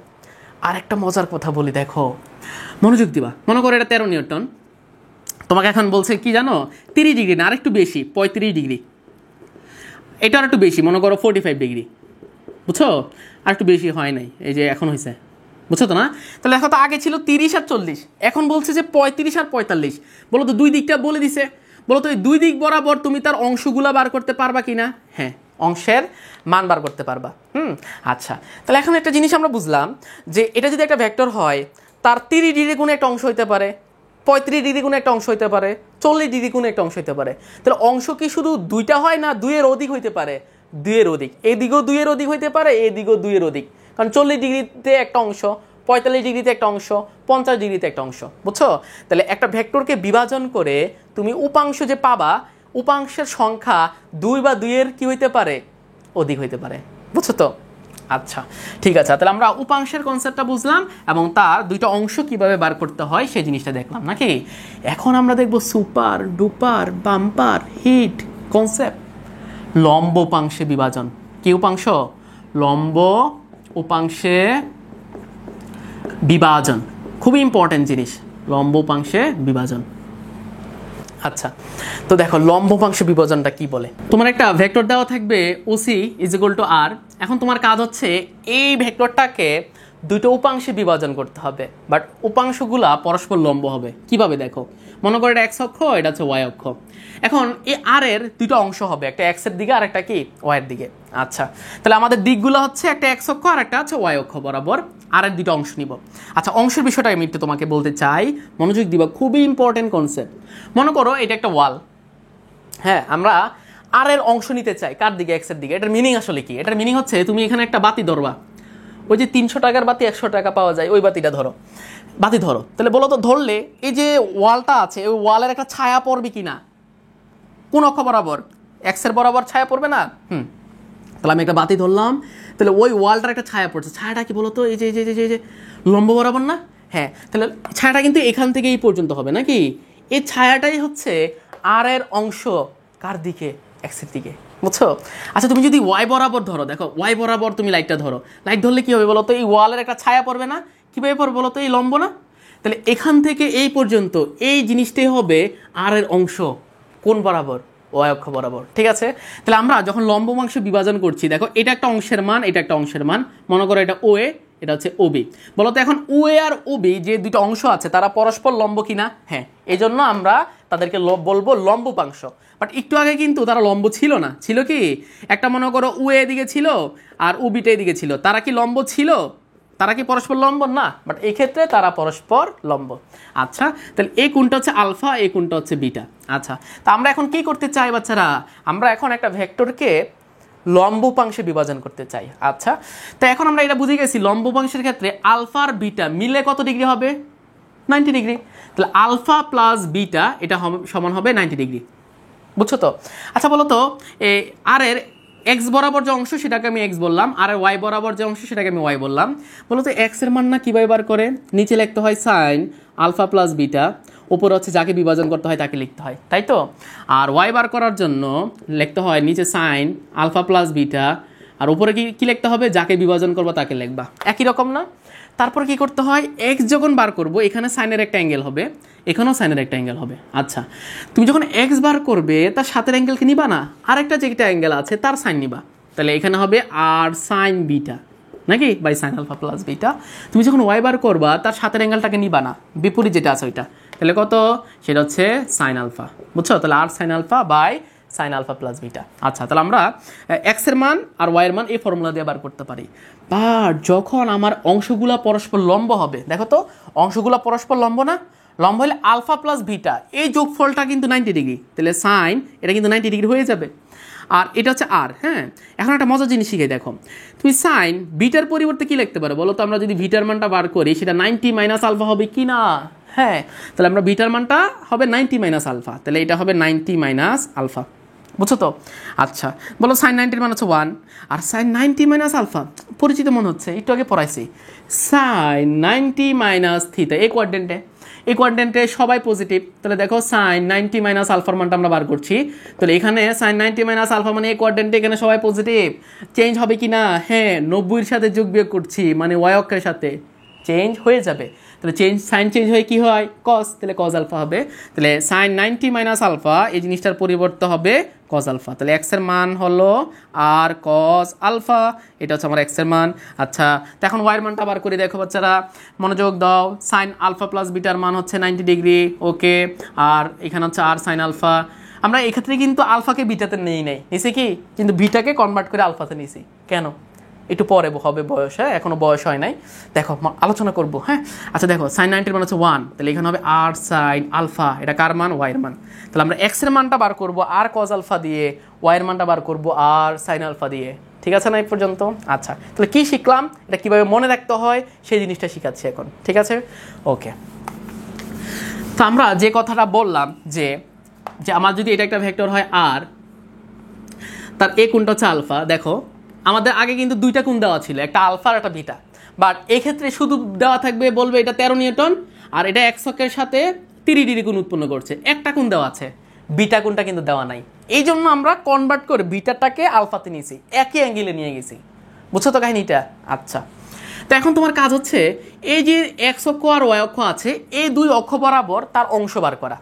আর একটা মজার কথা বলি, দেখো মনোযোগ দিবা, মনে করো এটা 13 নিউটন, তোমাকে এখন বলছে কি জানো 30 ডিগ্রি না আর একটু বেশি 35 ডিগ্রি, এটা আর একটু বেশি মনে করো 45 ডিগ্রি, বুঝছো, আর একটু বেশি হয় নাই, এই যে এখন হয়েছে, বুঝছো তো না। তাহলে এখন তো আগে ছিল 30 আর 40, এখন বলছে যে 35 আর 45, বলো তো দুই দিকটা বলে দিছে, বলো তো এই দুই দিক বরাবর তুমি তার অংশগুলা বার করতে পারবা কি না, হ্যাঁ অংশের মান বার করতে পারবা। আচ্ছা তাহলে এখন একটা জিনিস আমরা বুঝলাম যে এটা যদি একটা ভেক্টর হয় তার 30 ডিগ্রি কোণে একটা অংশ হইতে পারে, 35 ডিগ্রি কোণে একটা অংশ হইতে পারে, 40 ডিগ্রি কোণে একটা অংশ হইতে পারে, তাহলে অংশ কি শুধু দুইটা হয় না দুইয়ের অধিক হইতে পারে, দুইয়ের অধিক, এদিকেও দুইয়ের অধিক হইতে পারে এদিকেও দুইয়ের অধিক, কারণ 40 ডিগ্রিতে একটা অংশ, 45 ডিগ্রিতে একটা অংশ, 50 ডিগ্রিতে একটা অংশ, বুঝছো। তাহলে একটা ভেক্টরকে বিভাজন করে তুমি উপাংশ যে পাবা, উপাংশের সংখ্যা 2 বা 2-এর কি হইতে পারে অধিক হইতে পারে, বুঝছো তো। আচ্ছা ঠিক আছে, তাহলে আমরা উপাংশের কনসেপ্টটা বুঝলাম এবং তার দুইটা অংশ কিভাবে বার করতে হয় সেই জিনিসটা দেখলাম নাকি। এখন আমরা দেখব super duper bumper hit concept, লম্ব উপাংশে বিভাজন। কি উপাংশ, লম্ব উপাংশে বিভাজন, খুবই ইম্পর্টেন্ট জিনিস, লম্ব উপাংশে বিভাজন। আচ্ছা তো দেখো লম্ব উপাংশ বিভাজনটা কি বলে, তোমার একটা ভেক্টর দেওয়া থাকবে ওসি ইজ ইকুয়াল টু আর, এখন তোমার কাজ হচ্ছে এই ভেক্টরটাকে দুটো উপাংশে বিভাজন করতে হবে, বাট উপাংশগুলা পরস্পর লম্ব হবে। কিভাবে দেখো, মনে করো এটা এক্স অক্ষ, এটা হচ্ছে ওয়াই অক্ষ, এখন এই আর এর দুটো অংশ হবে, একটা এক্স এর দিকে আর একটা কি ওয়াই এর দিকে। আচ্ছা তাহলে আমাদের দিকগুলো হচ্ছে একটা এক্স অক্ষ আর একটা হচ্ছে ওয়াই অক্ষ বরাবর আর এর দুটো অংশ নিব। আচ্ছা অংশের বিষয়টা আমি একটু তোমাকে বলতে চাই, মনোযোগ দিবা, খুবই ইম্পর্টেন্ট কনসেপ্ট। মনে করো এটা একটা ওয়াল, হ্যাঁ আমরা আর এর অংশ নিতে চাই কার দিকে, এক্স এর দিকে। এটার মিনিং আসলে কি, এটার মিনিং হচ্ছে তুমি এখানে একটা বাতি ধরবা, ওই যে 300 টাকার বাতি 100 টাকা পাওয়া যায় ওই বাতিটা ধরো, বাতি ধরো, তাহলে বলো তো ধরলে এই যে ওয়ালটা আছে ওই ওয়ালের একটা ছায়া পড়বে কি না, কোন অক্ষ বরাবর, এক্স এর বরাবর ছায়া পড়বে না। তাহলে আমি একটা বাতি ধরলাম, তাহলে ওই ওয়ালটার একটা ছায়া পড়ছে, ছায়াটা কি বলতো এই যে এই যে লম্ব বরাবর না, হ্যাঁ তাহলে ছায়াটা কিন্তু এখান থেকে এই পর্যন্ত হবে নাকি, এই ছায়াটাই হচ্ছে আর এর অংশ কার দিকে, এক্স এর দিকে, বুঝছো। আচ্ছা তুমি যদি ওয়াই বরাবর ধরো, দেখো ওয়াই বরাবর তুমি লাইটটা ধরো, লাইট ধরলে কি হবে বলো তো, এই ওয়ালের একটা ছায়া পড়বে না, কীভাবে পড়বে বলো তো, এই লম্ব না, তাহলে এখান থেকে এই পর্যন্ত এই জিনিসটাই হবে আর এর অংশ কোন বরাবর, ওয়াই অক্ষ বরাবর, ঠিক আছে। তাহলে আমরা যখন লম্ব উপাংশ বিভাজন করছি, দেখো এটা একটা অংশের মান, এটা একটা অংশের মান, মনে করো এটা ও এ, এটা হচ্ছে ওবি, বলতো এখন ও এ আর ওবি যে দুটো অংশ আছে তারা পরস্পর লম্ব কিনা, হ্যাঁ এই জন্য আমরা তাদেরকে বলবো লম্বোপাংশ। বাট একটু আগে কিন্তু তারা লম্ব ছিল না, ছিল কি? একটা মনে করো উ এদিকে ছিল আর উ বিটা এদিকে ছিল, তারা কি লম্ব ছিল? তারা কি পরস্পর লম্ব না, বাট এই ক্ষেত্রে তারা পরস্পর লম্ব। আচ্ছা, তাহলে এই কোণটা হচ্ছে আলফা, এই কোণটা হচ্ছে বিটা। আচ্ছা, তা আমরা এখন কি করতে চাই বাচ্চারা? আমরা এখন একটা ভেক্টরকে লম্বোপাংশে বিভাজন করতে চাই। আচ্ছা, তো এখন আমরা এটা বুঝে গেছি লম্বোপাংশের ক্ষেত্রে আলফা আর বিটা মিলে কত ডিগ্রি হবে? 90 ডিগ্রি। তাহলে আলফা প্লাস বিটা এটা সমান হবে 90 ডিগ্রি। বুঝছো তো? আচ্ছা বলো তো, আর এর এক্স বরাবর যে অংশ সেটাকে আমি এক্স বললাম, আর ওয়াই বরাবর যে অংশ সেটাকে আমি ওয়াই বললাম। বলো তো এক্স এর মান না কীভাবে বার করে? নিচে লিখতে হয় সাইন আলফা প্লাস বিটা, উপরে হচ্ছে যাকে বিভাজন করতে হয় তাকে লিখতে হয়, তাই তো? আর ওয়াই বার করার জন্য লিখতে হয় নিচে সাইন আলফা প্লাস বিটা, আর উপরে কি লিখতে হবে? যাকে বিভাজন করবো তাকে লিখবা। একই রকম না? তারপর কি করতে হয়? এক্স যখন বার করবো এখানে সাইনের একটা অ্যাঙ্গেল হবে, এখানেও সাইনের একটা অ্যাঙ্গেল হবে। আচ্ছা, তুমি যখন এক্স বার করবে তার সাথের অ্যাঙ্গেলকে নিবা না, আরেকটা যেটা অ্যাঙ্গেল আছে তার সাইন নিবা। তাহলে এখানে হবে আর সাইন বিটা নাকি by sine alpha plus beta. তুমি যখন ওয়াই বার করবা তার সাথের অ্যাঙ্গেলটাকে নিবা না, বিপরীত যেটা আছে ওইটা। তাহলে কত? সেটা হচ্ছে সাইন আলফা। বুঝছো? তাহলে R sine alpha by sine alpha plus beta. আচ্ছা, তাহলে আমরা এক্স এর মান আর ওয়াই এর মান এই ফর্মুলা দিয়ে বার করতে পারি। বাট যখন আমার অংশগুলা পরস্পর লম্ব হবে, দেখো তো অংশগুলা পরস্পর লম্ব না? লম্ব হলে আলফা প্লাস বিটা এই যোগফলটা কিন্তু 90 ডিগ্রি, তাহলে সাইন এটা কিন্তু 90 ডিগ্রি হয়ে যাবে। আর এটা হচ্ছে আর। হ্যাঁ, এখন একটা মজার জিনিস শিখে দেখো, তুমি সাইন বিটার পরিবর্তে কি লিখতে পারো বলো তো? আমরা যদি ভিটার মানটা বার করি সেটা 90 মাইনাস আলফা হবে কি না? হ্যাঁ, তাহলে আমরা বিটার মানটা হবে 90 মাইনাস আলফা, তাহলে এটা হবে 90 মাইনাস আলফা। বুঝছো তো? আচ্ছা, বলো সাইন 90 মান হচ্ছে 1, আর সাইন 90 মাইনাস আলফা পরিচিত মনে হচ্ছে, একটু আগে পড়াইছি। সাইন 90 মাইনাস থিটা এই কোয়াড্রেন্টে সবাই পজিটিভ, তাহলে দেখো সাইন 90 মাইনাস আলফার মানটা আমরা বার করছি। তাহলে এখানে সাইন 90 মাইনাস আলফা মানে এই কোয়াড্রেন্টে এখানে সবাই পজিটিভ। চেঞ্জ হবে কি না? হ্যাঁ, 90-এর সাথে যোগ বিয়োগ করছি মানে ওয়াই অক্ষের সাথে চেঞ্জ হয়ে যাবে। তাহলে সাইন চেঞ্জ হয়ে কি হয়? কস, তাহলে কজ আলফা হবে। তাহলে সাইন 90 মাইনাস আলফা এই জিনিসটার পরিবর্তে হবে কজ আলফা। তাহলে এক্স এর মান হলো আর কজ আলফা, এটা হচ্ছে আমার এক্স এর মান। আচ্ছা, তো এখন ওয়াই এর মানটা বার করে দেখো বাচ্চারা, মনোযোগ দাও। সাইন আলফা প্লাস বিটার মান হচ্ছে 90 ডিগ্রি, ওকে। আর এখানে হচ্ছে আর সাইন আলফা। আমরা এক্ষেত্রে কিন্তু আলফাকে বিটাতে নিছি কি, কিন্তু বিটাকে কনভার্ট করে আলফাতে নিছি। কেন? একটু পরে হবে বয়স, হ্যাঁ, এখনো বয়স হয় নাই, দেখো আলোচনা করবো। হ্যাঁ, আচ্ছা দেখো সাইন 90 মান হচ্ছে 1, তাহলে এখানে হবে আর সাইন আলফা, এটা কার মান? ওয়াই এর মান। তাহলে আমরা এক্স এর মানটা বার করবো আর কজ আলফা দিয়ে, ওয়াই এর মানটা বার করবো আর সাইন আলফা দিয়ে। ঠিক আছে না এই পর্যন্ত? আচ্ছা, তাহলে কি শিখলাম? এটা কিভাবে মনে রাখতে হয় সেই জিনিসটা শিখাচ্ছি এখন। ঠিক আছে, ওকে। তো আমরা যে কথাটা বললাম যে আমার যদি এটা একটা ভেক্টর হয় আর, তার এ কোণটা হচ্ছে আলফা। দেখো আমাদের আগে কিন্তু দুইটা কোণ দেওয়া ছিল, একটা আলফা আর একটা বিটা। বাট এক্ষেত্রে শুধু দেওয়া থাকবে, বলবে এটা 13 নিউটন আর এটা এক্স অক্ষের সাথে 30 ডিগ্রি কোণ উৎপন্ন করছে। একটা কোণ দেওয়া আছে, বিটা কোণটা কিন্তু দেওয়া নাই। এই জন্য আমরা কনভার্ট করে বিটাটাকে আলফাতে নিয়েছি, একই অ্যাঙ্গেলে নিয়ে গেছি। বুঝছো তো কাহিনীটা? আচ্ছা, তো এখন তোমার কাজ হচ্ছে এই যে এক্স অক্ষ আর ওয়াই অক্ষ আছে, এই দুই অক্ষ বরাবর তার অংশ বার করা।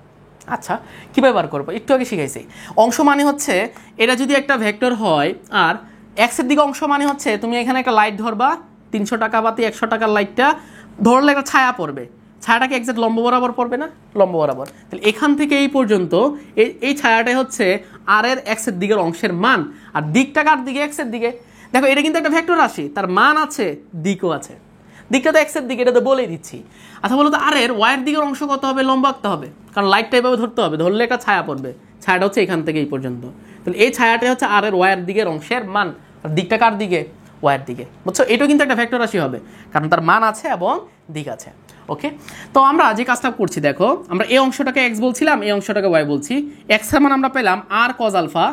আচ্ছা, কীভাবে বার করবো? একটু আগে শিখাইছি। অংশ মানে হচ্ছে এটা যদি একটা ভেক্টর হয় আর এক্সের দিকে অংশ মানে হচ্ছে তুমি এখানে একটা লাইট ধরবা, 300 টাকা বাতি 100 টাকার লাইটটা ধরলে একটা ছায়া পড়বে, ছায়াটাকে এক্সাক্ট লম্ব বরাবর পড়বে না? লম্ব বরাবর। তাহলে এখান থেকে এই পর্যন্ত এই ছায়াটাই হচ্ছে আর এর এক্সের দিকের অংশের মান, আর দিকটা কার দিকে? এক্সের দিকে। দেখো এটা কিন্তু একটা ভেক্টর রাশি, তার মান আছে, দিকও আছে। দিকটা তো এক্সের দিকে, এটা তো বলেই দিচ্ছি। আচ্ছা বলো তো আর এর ওয়াইয়ের দিকের অংশ কত হবে? লম্ব আঁকতে হবে, কারণ লাইটটা এভাবে ধরতে হবে, ধরলে একটা ছায়া পড়বে, ছায়াটা হচ্ছে এখান থেকে এই পর্যন্ত। তাহলে এই ছায়াটাই হচ্ছে আর এর ওয়াইয়ের দিকের অংশের মান, আর দিকটা কার দিকে? ওয়াইয়ের দিকে। বুঝছো? এটাও কিন্তু একটা ভেক্টর রাশি হবে, কারণ তার মান আছে এবং দিক আছে। ওকে, তো আমরা যে কাজটা করছি দেখো, আমরা এই অংশটাকে এক্স বলছিলাম, এই অংশটাকে ওয়াই বলছি। এক্স এর মান আমরা পেলাম আর কজ আলফা,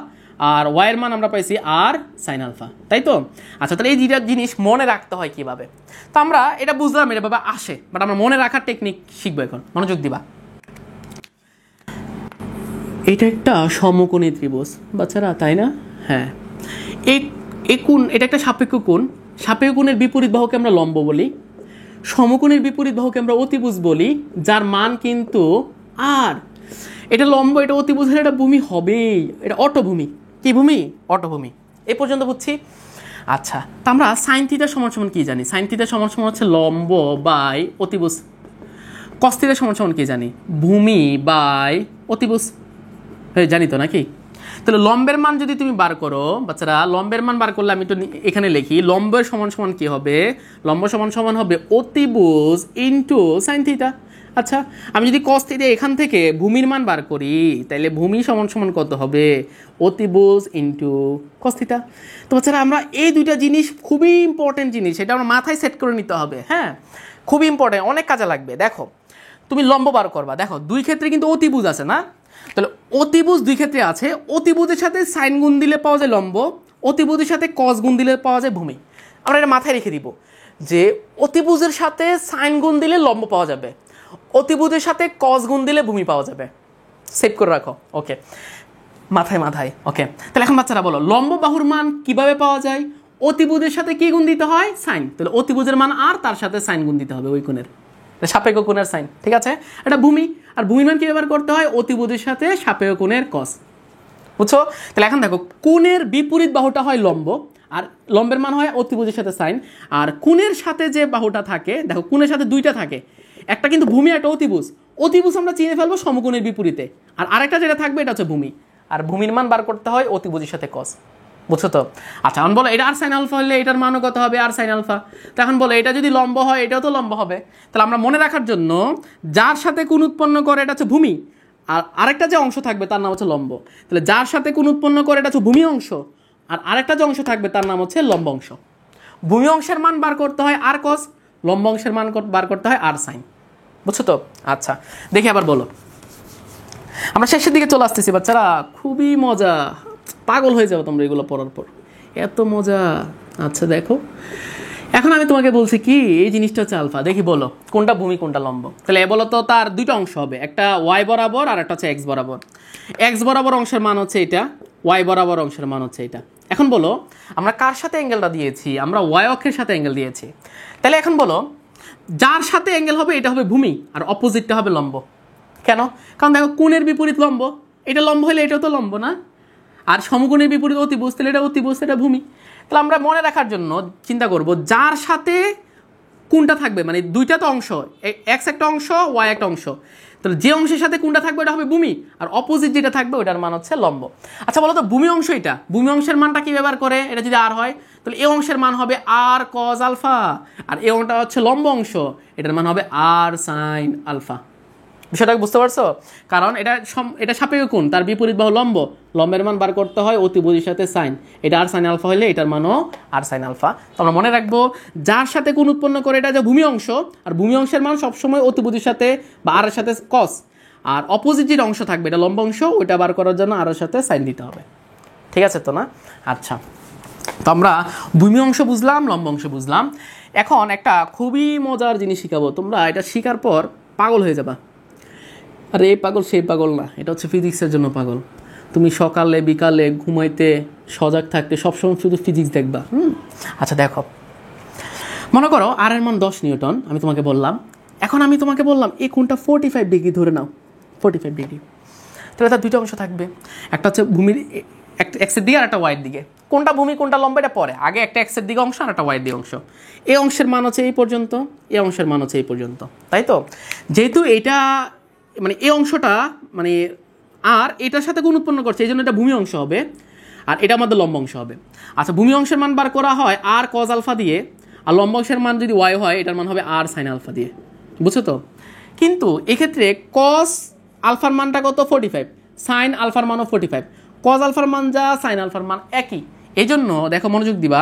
আর ওয়াইয়ের মান আমরা পাইছি আর সাইন আলফা, তাই তো? আচ্ছা, তাহলে এই দুইটা জিনিস মনে রাখতে হয় কিভাবে। তো আমরা এটা বুঝলাম, এটা ভাবে আসে, বাট আমরা মনে রাখার টেকনিক শিখবো এখন। মনোযোগ দিবা। এটা একটা সমকোণী ত্রিভুজ বাচ্চারা, তাই না? হ্যাঁ, এই কোণ, এটা একটা সাপেক্ষ কোণ। সাপেক্ষ কোণের বিপরীত বাহুকে আমরা লম্ব বলি, সমকোণের বিপরীত বাহুকে আমরা অতিভুজ বলি, যার মান কিন্তু আর। এটা লম্ব, এটা অতিভুজ, এটা ভূমি হবেই, এটা অটভূমি। কি ভূমি? অটভূমি। এই পর্যন্ত বুঝছি। আচ্ছা, তা আমরা সাইন থিটা সমান সমান কি জানি? সাইন থিটা সমান সমান হচ্ছে লম্ব বাই অতিভুজ। cos θ সমান সমান কি জানি, ভূমি বাই অতিভুজ, জানি তো নাকি? তাহলে লম্বের মান যদি তুমি বার করো বাচ্চারা, লম্বের মান বার করলে আমি একটু এখানে লিখি, লম্বের সমান সমান কি হবে, লম্ব সমান সমান হবে অতিভুজ ইন্টু সাইন থিটা। আচ্ছা, আমি যদি cos θ এখান থেকে ভূমির মান বার করি, তাহলে ভূমি সমান সমান কত হবে, অতিভুজ ইন্টু cos θ। তো বাচ্চারা আমরা এই দুইটা জিনিস খুবই ইম্পর্টেন্ট জিনিস, এটা আমরা মাথায় সেট করে নিতে হবে। হ্যাঁ, খুবই ইম্পর্টেন্ট, অনেক কাজে লাগবে। দেখো তুমি লম্ব বার করবা, দেখো দুই ক্ষেত্রে কিন্তু অতিভুজ আছে না, তাহলে অতিভুজ দুই ক্ষেত্রে আছে, অতিভুজের সাথে সাইন গুণ দিলে পাওয়া যায় লম্ব, অতিভুজের সাথে কস গুণ দিলে পাওয়া যায় ভূমি। আমরা এটা মাথায় রেখে দিব যে অতিভুজের সাথে সাইন গুণ দিলে লম্ব পাওয়া যাবে, অতিভুজের সাথে কস গুণ দিলে ভূমি পাওয়া যাবে। সেভ করে রাখো, ওকে, মাথায় মাথায়। ওকে, তাহলে এখন বাচ্চারা বলো লম্ব বাহুর মান কিভাবে পাওয়া যায়, অতিভুজের সাথে কি গুণ দিতে হয়, সাইন। তাহলে অতিভুজের মান আর তার সাথে সাইন গুণ দিতে হবে ওই কোণের, সাপেক্ষ কোণের সাইন, ঠিক আছে? এটা ভূমি, আর ভূমির মান কি ব্যবহার করতে হয়, অতিভুজের সাথে সাপেক্ষ কোণের কস। বুঝছো? তাহলে এখন দেখো কোণের বিপরীত বাহুটা হয় লম্ব, আর লম্বের মান হয় অতিভুজের সাথে সাইন। আর কোণের সাথে যে বাহুটা থাকে, দেখো কোণের সাথে দুইটা থাকে, একটা কিন্তু ভূমি, একটা অতিভুজ। অতিভুজ আমরা চিনে ফেলবো সমকোণের বিপরীতে, আর আরেকটা যেটা থাকবে এটা হচ্ছে ভূমি, আর ভূমির মান বার করতে হয় অতিভুজের সাথে কস। বুঝছো তো? আচ্ছা, এখন বলো এটা আর সাইন আলফা হলে এটার মানও কত হবে, আর সাইন আলফা। তো এখন বলো এটা যদি লম্ব হয় এটাও তো লম্ব হবে। তাহলে আমরা মনে রাখার জন্য যার সাথে কোণ উৎপন্ন করে এটা হচ্ছে ভূমি, আর আরেকটা যে অংশ থাকবে তার নাম হচ্ছে লম্ব। তাহলে যার সাথে কোণ উৎপন্ন করে এটা হচ্ছে ভূমি অংশ, আর আরেকটা যে অংশ থাকবে তার নাম হচ্ছে লম্ব অংশ। ভূমি অংশের মান বার করতে হয় আর কস, লম্ব অংশের মান বার করতে হয় আর সাইন। বুঝছো তো? আচ্ছা, দেখি আবার বলো। আমরা শেষের দিকে চলে আসতেছি বাচ্চারা, খুবই মজা, পাগল হয়ে যাবে তোমরা এগুলো পড়ার পর, এত মজা। আচ্ছা দেখো, এখন আমি তোমাকে বলছি কি এই জিনিসটা হচ্ছে আলফা। দেখি বলো কোনটা ভূমি কোনটা লম্ব। তাহলে এ বলো তো, তার দুইটা অংশ হবে, একটা ওয়াই বরাবর আর একটা হচ্ছে এক্স বরাবর। এক্স বরাবর অংশের মান হচ্ছে এটা, ওয়াই বরাবর অংশের মান হচ্ছে এটা। এখন বলো আমরা কার সাথে অ্যাঙ্গেলটা দিয়েছি, আমরা ওয়াই অক্ষের সাথে অ্যাঙ্গেল দিয়েছি। তাহলে এখন বলো যার সাথে অ্যাঙ্গেল হবে এটা হবে ভূমি, আর অপোজিটটা হবে লম্ব। কেন? কারণ দেখো কোণের বিপরীত লম্ব, এটা লম্ব হলে এটাও তো লম্ব না, আর সমকোণের বিপরীত অতিভুজ, তাহলে এটা অতিভুজ, এটা ভূমি। তাহলে আমরা মনে রাখার জন্য চিন্তা করব যার সাথে কোনটা থাকবে, মানে দুইটা তো অংশ, এক্স একটা অংশ ওয়াই একটা অংশ, তাহলে যে অংশের সাথে কোনটা থাকবে এটা হবে ভূমি, আর অপোজিট যেটা থাকবে ওটার মান হচ্ছে লম্ব। আচ্ছা বলো তো ভূমি অংশ এটা, ভূমি অংশের মানটা কি ব্যবহার করে, এটা যদি আর হয় তাহলে এই অংশের মান হবে আর কজ আলফা, আর এই অংশটা হচ্ছে লম্ব অংশ, এটার মান হবে আর সাইন আলফা। বিষয়টাকে বুঝতে পারছো? কারণ এটা সাপেক্ষ কোণ, তার বিপরীত বাহু লম্ব, লম্বের মান বার করতে হয় অতিভুজের সাথে সাইন, এটা আর সাইন আলফা হলে এটার মানও আর সাইন আলফা। তো আমরা মনে রাখবো যার সাথে কোণ উৎপন্ন করে এটা যে ভূমি অংশ, আর ভূমি অংশের মান সবসময় অতিভুজের সাথে বা আর এর সাথে কস, আর অপোজিট যে অংশ থাকবে এটা লম্ব অংশ, ওইটা বার করার জন্য আর এর সাথে সাইন দিতে হবে। ঠিক আছে তো না? আচ্ছা, তো আমরা ভূমি অংশ বুঝলাম, লম্ব অংশ বুঝলাম। এখন একটা খুবই মজার জিনিস শিখাবো, তোমরা এটা শেখার পর পাগল হয়ে যাবা। আরে এই পাগল সেই পাগল না, এটা হচ্ছে ফিজিক্সের জন্য পাগল। তুমি সকালে বিকালে ঘুমাইতে সজাগ থাকতে সবসময় শুধু ফিজিক্স দেখবা। আচ্ছা দেখো, মনে করো আর এর মান 10 নিউটন, আমি তোমাকে বললাম। এখন আমি তোমাকে বললাম এই কোণটা 45 ডিগ্রি ধরে নাও, 45 ডিগ্রি। তাহলে তার দুইটা অংশ থাকবে, একটা হচ্ছে ভূমির এক্সের দিকে আর একটা ওয়াইয়ের দিকে। কোনটা ভূমি কোনটা লম্ব এটা পরে, আগে একটা এক্সের দিকে অংশ আর একটা ওয়াইয়ের দিকে অংশ। এই অংশের মান হচ্ছে এই পর্যন্ত, এই অংশের মান হচ্ছে এই পর্যন্ত, তাই তো? যেহেতু এটা মানে এই অংশটা মানে আর এটার সাথে কোণ উৎপন্ন করছে, এই জন্য এটা ভূমি অংশ হবে, আর এটা আমাদের লম্ব অংশ হবে। আচ্ছা, ভূমি অংশের মান বার করা হয় আর কজ আলফা দিয়ে, আর লম্ব অংশের মান যদি ওয়াই হয় এটার মান হবে আর সাইন আলফা দিয়ে। বুঝছো তো? কিন্তু এক্ষেত্রে কস আলফার মানটা কত, 45, সাইন আলফার মানও 45, কজ আলফার মান যা সাইন আলফার মান একই। এই জন্য দেখো মনোযোগ দিবা,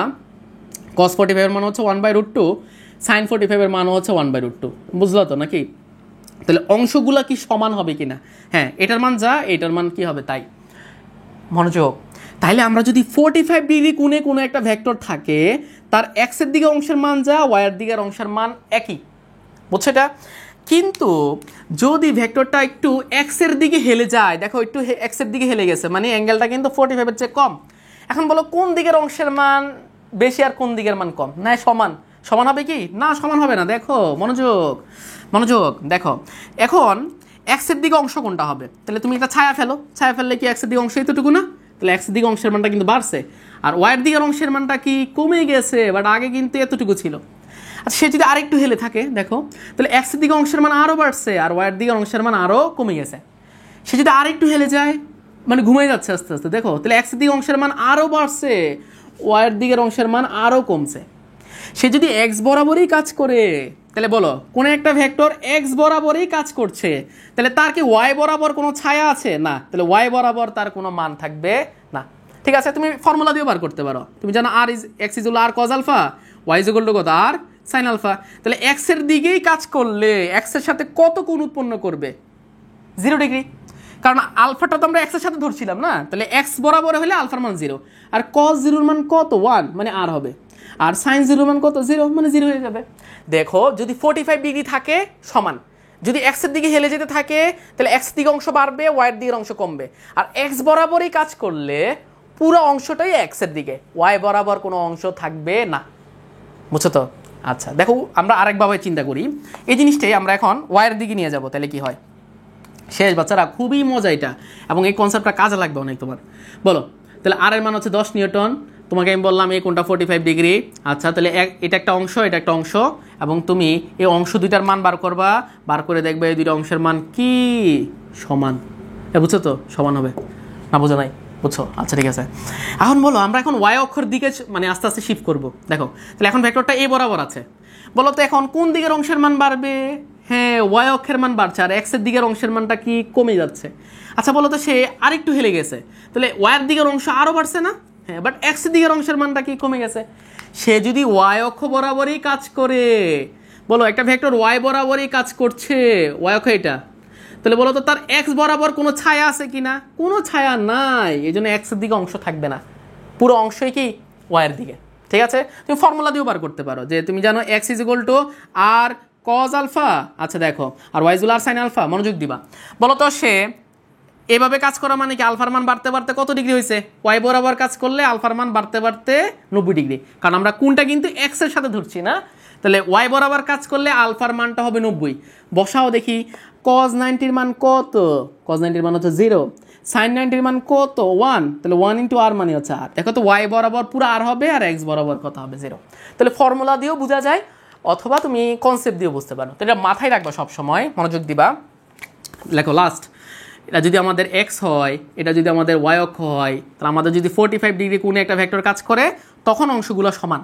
কস 45 মান হচ্ছে 1/√2, সাইন 45 মান হচ্ছে 1/√2। বুঝলো তো নাকি? তাহলে অংশগুলা কি সমান হবে কিনা? হ্যাঁ, এটার মান যা এটার মান কি হবে তাই। মনোযোগ, তাইলে আমরা যদি 45 ডিগ্রি কোণে কোনো একটা ভেক্টর থাকে, তার এক্সের দিকে অংশের মান যা ওয়াইয়ের দিকের অংশের মান একই। বুঝছো এটা? কিন্তু যদি ভেক্টরটা একটু এক্সের দিকে হেলে যায়, দেখো একটু এক্সের দিকে হেলে গেছে, মানে অ্যাঙ্গেলটা কিন্তু 45 চেয়ে কম। এখন বলো কোন দিকের অংশের মান বেশি আর কোন দিকের মান কম? না সমান, সমান হবে কি না? সমান হবে না। দেখো মনোযোগ, মনোযোগ দেখো, এখন এক্সের দিকে অংশ কোনটা হবে? তাহলে তুমি একটা ছায়া ফেলো, ছায়া ফেললে কি এক্সের দিকে অংশ এতটুকু না? তাহলে এক্সের দিকে অংশের মানটা কিন্তু বাড়ছে, আর ওয়াইয়ের দিকের অংশের মানটা কি কমে গেছে, বাট আগে কিন্তু এতটুকু ছিল। আচ্ছা সে যদি আরেকটু হেলে থাকে দেখো, তাহলে এক্স এর দিকে অংশের মান আরও বাড়ছে আর ওয়াই এর দিকে অংশের মান আরও কমে গেছে। সে যদি আরেকটু হেলে যায় মানে ঘুমাই যাচ্ছে আস্তে আস্তে, দেখো তাহলে এক্স এর দিকে অংশের মান আরও বাড়ছে, ওয়াই এর দিকের অংশের মান আরও কমছে। সে যদি এক্স বরাবরই কাজ করে, তাহলে বলো কোন একটা ভেক্টর এক্স বরাবরই কাজ করছে, তাহলে তার কি ওয়াই বরাবর কোনো ছায়া আছে? না, তাহলে ওয়াই বরাবর তার কোনো মান থাকবে না। ঠিক আছে, তুমি ফর্মুলা দিয়েও বার করতে পারো। তুমি জানো R is X is R cos alpha, Y is equal to কত আর সাইন আলফা। তাহলে এক্স এর দিকেই কাজ করলে এক্স এর সাথে কত কোণ উৎপন্ন করবে? 0 ডিগ্রি, কারণ আলফাটা তো আমরা এক্স এর সাথে ধরছিলাম না, তাহলে এক্স বরাবর হলে আলফার মান 0, আর কজ 0 মান কত 1 মানে আর হবে, আর সাইন 0 মান কত 0 মানে 0 হয়ে যাবে। দেখো যদি 45 ডিগ্রি থাকে সমান, যদি এক্স এর দিকে হেলে যেতে থাকে তাহলে এক্স দিকে অংশ বাড়বে, ওয়াই এর দিকের অংশ কমবে। আর এক্স বরাবরই কাজ করলে পুরো অংশটাই এক্স এর দিকে, ওয়াই বরাবর কোনো অংশ থাকবে না। বুঝছো তো? আচ্ছা দেখো আমরা আরেকভাবে চিন্তা করি, এই জিনিসটাই আমরা এখন ওয়াই এর দিকে নিয়ে যাব, তাহলে কি হয়? শেষ বাচ্চারা, খুবই মজা এটা, এবং এই কনসেপ্টটা কাজে লাগবে অনেক তোমার। বলো তাহলে আর এর মান হচ্ছে 10 নিউটন, তোমাকে আমি বললাম এই কোণটা 45 ডিগ্রি। আচ্ছা তাহলে এটা একটা অংশ, এটা একটা অংশ, এবং তুমি এই অংশ দুইটার মান বার করবা, বার করে দেখবে এই দুইটা অংশের মান কি সমান। বুঝছো তো? সমান হবে না? বোঝো নাই? বুঝছো? আচ্ছা ঠিক আছে। এখন বলো আমরা এখন ওয়াই অক্ষর দিকে মানে আস্তে আস্তে শিফট করব। দেখো তাহলে এখন ভেক্টরটা এ বরাবর আছে, বলো তো এখন কোন দিকের অংশের মান বাড়বে? হ্যাঁ ওয়াই অক্ষের মান বাড়ছে, আর এক্স এর দিকের অংশের মানটা কি কমে যাচ্ছে। আচ্ছা বলো তো সে আরেকটু হেলে গেছে, তাহলে ওয়াই এর দিকের অংশ আরও বাড়ছে না? হ্যাঁ, বাট এক্স এর দিকের অংশের মানটা কি কমে গেছে। সে যদি ওয়াই অক্ষ বরাবরই কাজ করে, বলো একটা ভেক্টর ওয়াই বরাবরই কাজ করছে, ওয়াই অক্ষ এটা, তাহলে বলো তো তার এক্স বরাবর কোনো ছায়া আছে কি না? কোনো ছায়া নাই, এই জন্য এক্স এর দিকে অংশ থাকবে না, পুরো অংশই কি ওয়াই এর দিকে। ঠিক আছে, তুমি ফর্মুলা দিয়েও বার করতে পারো, যে তুমি জানো X is equal to R cos alpha. আচ্ছা দেখো, আর Y is equal R sine alpha. মনোযোগ দিবা। বলো তো সে এভাবে কাজ করা মানে কি আলফার মান বাড়তে বাড়তে কত ডিগ্রি হয়েছে? ওয়াই বরাবর কাজ করলে আলফার মান বাড়তে বাড়তে 90 ডিগ্রি, কারণ আমরা কোনটা কিন্তু এক্স এর সাথে ধরছি না। তাহলে ওয়াই বরাবর কাজ করলে আলফার মানটা হবে 90। বসাও দেখি, কজ 90 মান কত? কজ 90 মান হচ্ছে 0, সাইন 90 মান কত 1, তাহলে 1 ইন্টু আর মানে হচ্ছে আর। দেখো তো ওয়াই বরাবর পুরো আর হবে, আর এক্স বরাবর কত হবে? 0। তাহলে ফর্মুলা দিয়েও বোঝা যায়, অথবা তুমি কনসেপ্ট দিয়েও বুঝতে পারো। তো এটা মাথায় রাখবা সব সময়, মনোযোগ দিবা। লেখো লাস্ট, এটা যদি আমাদের এক্স হয়, এটা যদি আমাদের ওয়াই অক্ষ হয়, তাহলে আমাদের যদি 45 ডিগ্রি কোণে একটা ভেক্টর কাজ করে তখন অংশগুলো সমান,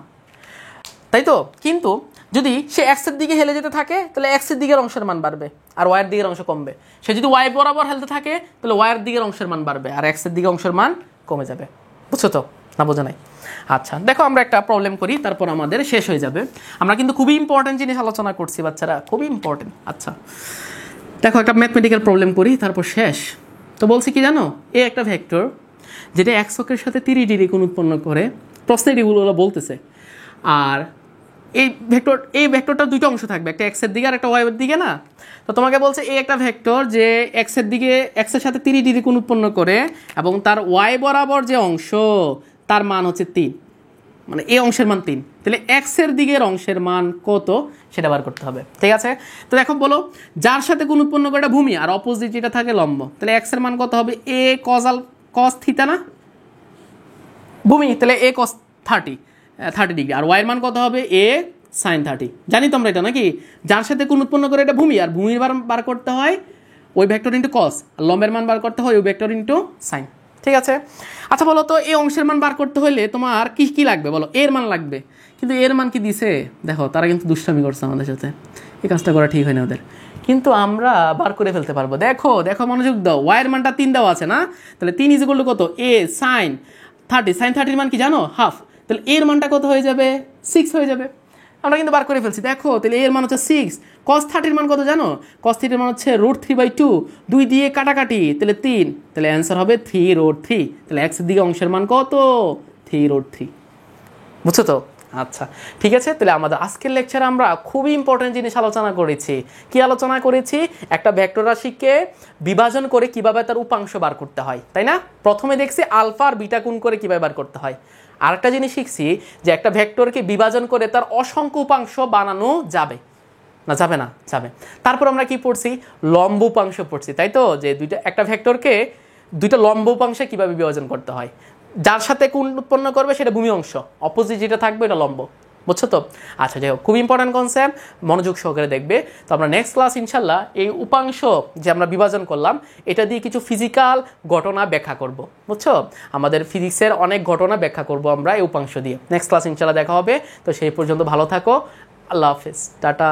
তাই তো? কিন্তু যদি সে এক্স এর দিকে হেলে যেতে থাকে তাহলে এক্স এর দিকের অংশের মান বাড়বে আর ওয়াই এর দিকের অংশ কমবে। সে যদি ওয়াই বরাবর হেলতে থাকে তাহলে ওয়াই এর দিকের অংশের মান বাড়বে আর এক্স এর দিকের অংশের মান কমে যাবে। বুঝছো তো? না বোঝো নাই? আচ্ছা দেখো আমরা একটা প্রবলেম করি, তারপর আমাদের শেষ হয়ে যাবে। আমরা কিন্তু খুবই ইম্পর্টেন্ট জিনিস আলোচনা করছি বাচ্চারা, খুবই ইম্পর্টেন্ট। আচ্ছা দেখো একটা ম্যাথমেটিক্যাল প্রবলেম করি, তারপর শেষ। তো বলছি কি জানো, এ একটা ভেক্টর যেটা এক্স অক্ষের সাথে 30 ডিগ্রি কোণ উৎপন্ন করে, প্রশ্নের এগুলো বলতেছে। আর এই ভেক্টরটার দুটো অংশ থাকবে, একটা এক্স এর দিকে আর একটা ওয়াই এর দিকে না। তো তোমাকে বলছে এই একটা ভেক্টর যে এক্স এর সাথে 30 ডিগ্রি কোণ উৎপন্ন করে, এবং তার ওয়াই বরাবর যে অংশ তার মান হচ্ছে 3, মানে এই অংশের মান 3। তাহলে এক্স এর দিকের অংশের মান কত সেটা বার করতে হবে। ঠিক আছে, তো দেখো বলো যার সাথে কোণ উৎপন্ন করে এটা ভূমি আর অপোজিট যেটা থাকে লম্ব, তাহলে এক্স এর মান কত হবে? এ কজ থিটা না, ভূমি, তাহলে এ কস 30 ডিগ্রি। আর ওয়াই এর মান কত হবে? এ সাইন 30। জানি তোমরা এটা নাকি? যার সাথে কোণ উৎপন্ন করে এটা ভূমি, আর ভূমির বার করতে হয় ওই ভেক্টর ইন্টু কস, আর লম্বের মান বার করতে হয় ওই ভেক্টর ইন্টু সাইন। ঠিক আছে, আচ্ছা বলো তো এই অংশের মান বার করতে হলে তোমার কি কি লাগবে? বলো এর মান লাগবে, কিন্তু এর মান কি দিছে? দেখো তারা কিন্তু দুষ্টামি করছে আমাদের সাথে, এই কাজটা করা ঠিক হয় না ওদের, কিন্তু আমরা বার করে ফেলতে পারবো। দেখো দেখো মনোযোগ দাও, ওয়াইয়ের মানটা 3 দেওয়া আছে না, তাহলে 3 ইজ ইকুয়াল টু কত? এ সাইন 30। সাইন 30 মান কি জানো? হাফ। তাহলে এর মানটা কত হয়ে যাবে? 6 হয়ে যাবে। আমরা কিন্তু বার করে ফেলছি। দেখো তাহলে এর মান হচ্ছে 6। কস 30 মান কত জানো? কস 30 মান হচ্ছে √3/2, 2 দিয়ে কাটাকাটি, তাহলে 3, তাহলে অ্যান্সার হবে 3√3। তাহলে এক্স এর দিকে অংশের মান কত? 3√3। বুঝছো তো? আচ্ছা ঠিক আছে, তাহলে আমাদের আজকের লেকচারে আমরা খুবই ইম্পর্টেন্ট জিনিস আলোচনা করেছি। কি আলোচনা করেছি? একটা ভেক্টর রাশিকে বিভাজন করে কিভাবে তার উপাংশ বার করতে হয়, তাই না? প্রথমে দেখছি আলফা আর বিটা গুণ করে কিভাবে বার করতে হয়। আরেকটা জিনিস শিখছি যে একটা ভেক্টরকে বিভাজন করে তার অসংখ্য উপাংশ বানানো যাবে না? যাবে না? যাবে। তারপর আমরা কি পড়ছি? লম্ব উপাংশ পড়ছি, তাই তো? যে একটা ভেক্টরকে দুইটা লম্ব উপাংশে কিভাবে বিভাজন করতে হয়। যার সাথে কোণ উৎপন্ন করবে সেটা ভূমি অংশ, অপোজিট যেটা থাকবে এটা লম্ব। বুঝছো তো? আচ্ছা, যাই হোক, খুব ইম্পর্টেন্ট কনসেপ্ট, মনোযোগ সহকারে দেখবে। তো আমরা নেক্সট ক্লাস ইনশাল্লাহ এই উপাংশ যে আমরা বিভাজন করলাম এটা দিয়ে কিছু ফিজিক্যাল ঘটনা ব্যাখ্যা করব, বুঝছো? আমাদের ফিজিক্সের অনেক ঘটনা ব্যাখ্যা করব আমরা এই উপাংশ দিয়ে। নেক্সট ক্লাস ইনশাল্লাহ দেখা হবে। তো সেই পর্যন্ত ভালো থাকো, আল্লাহ হাফেজ, টাটা।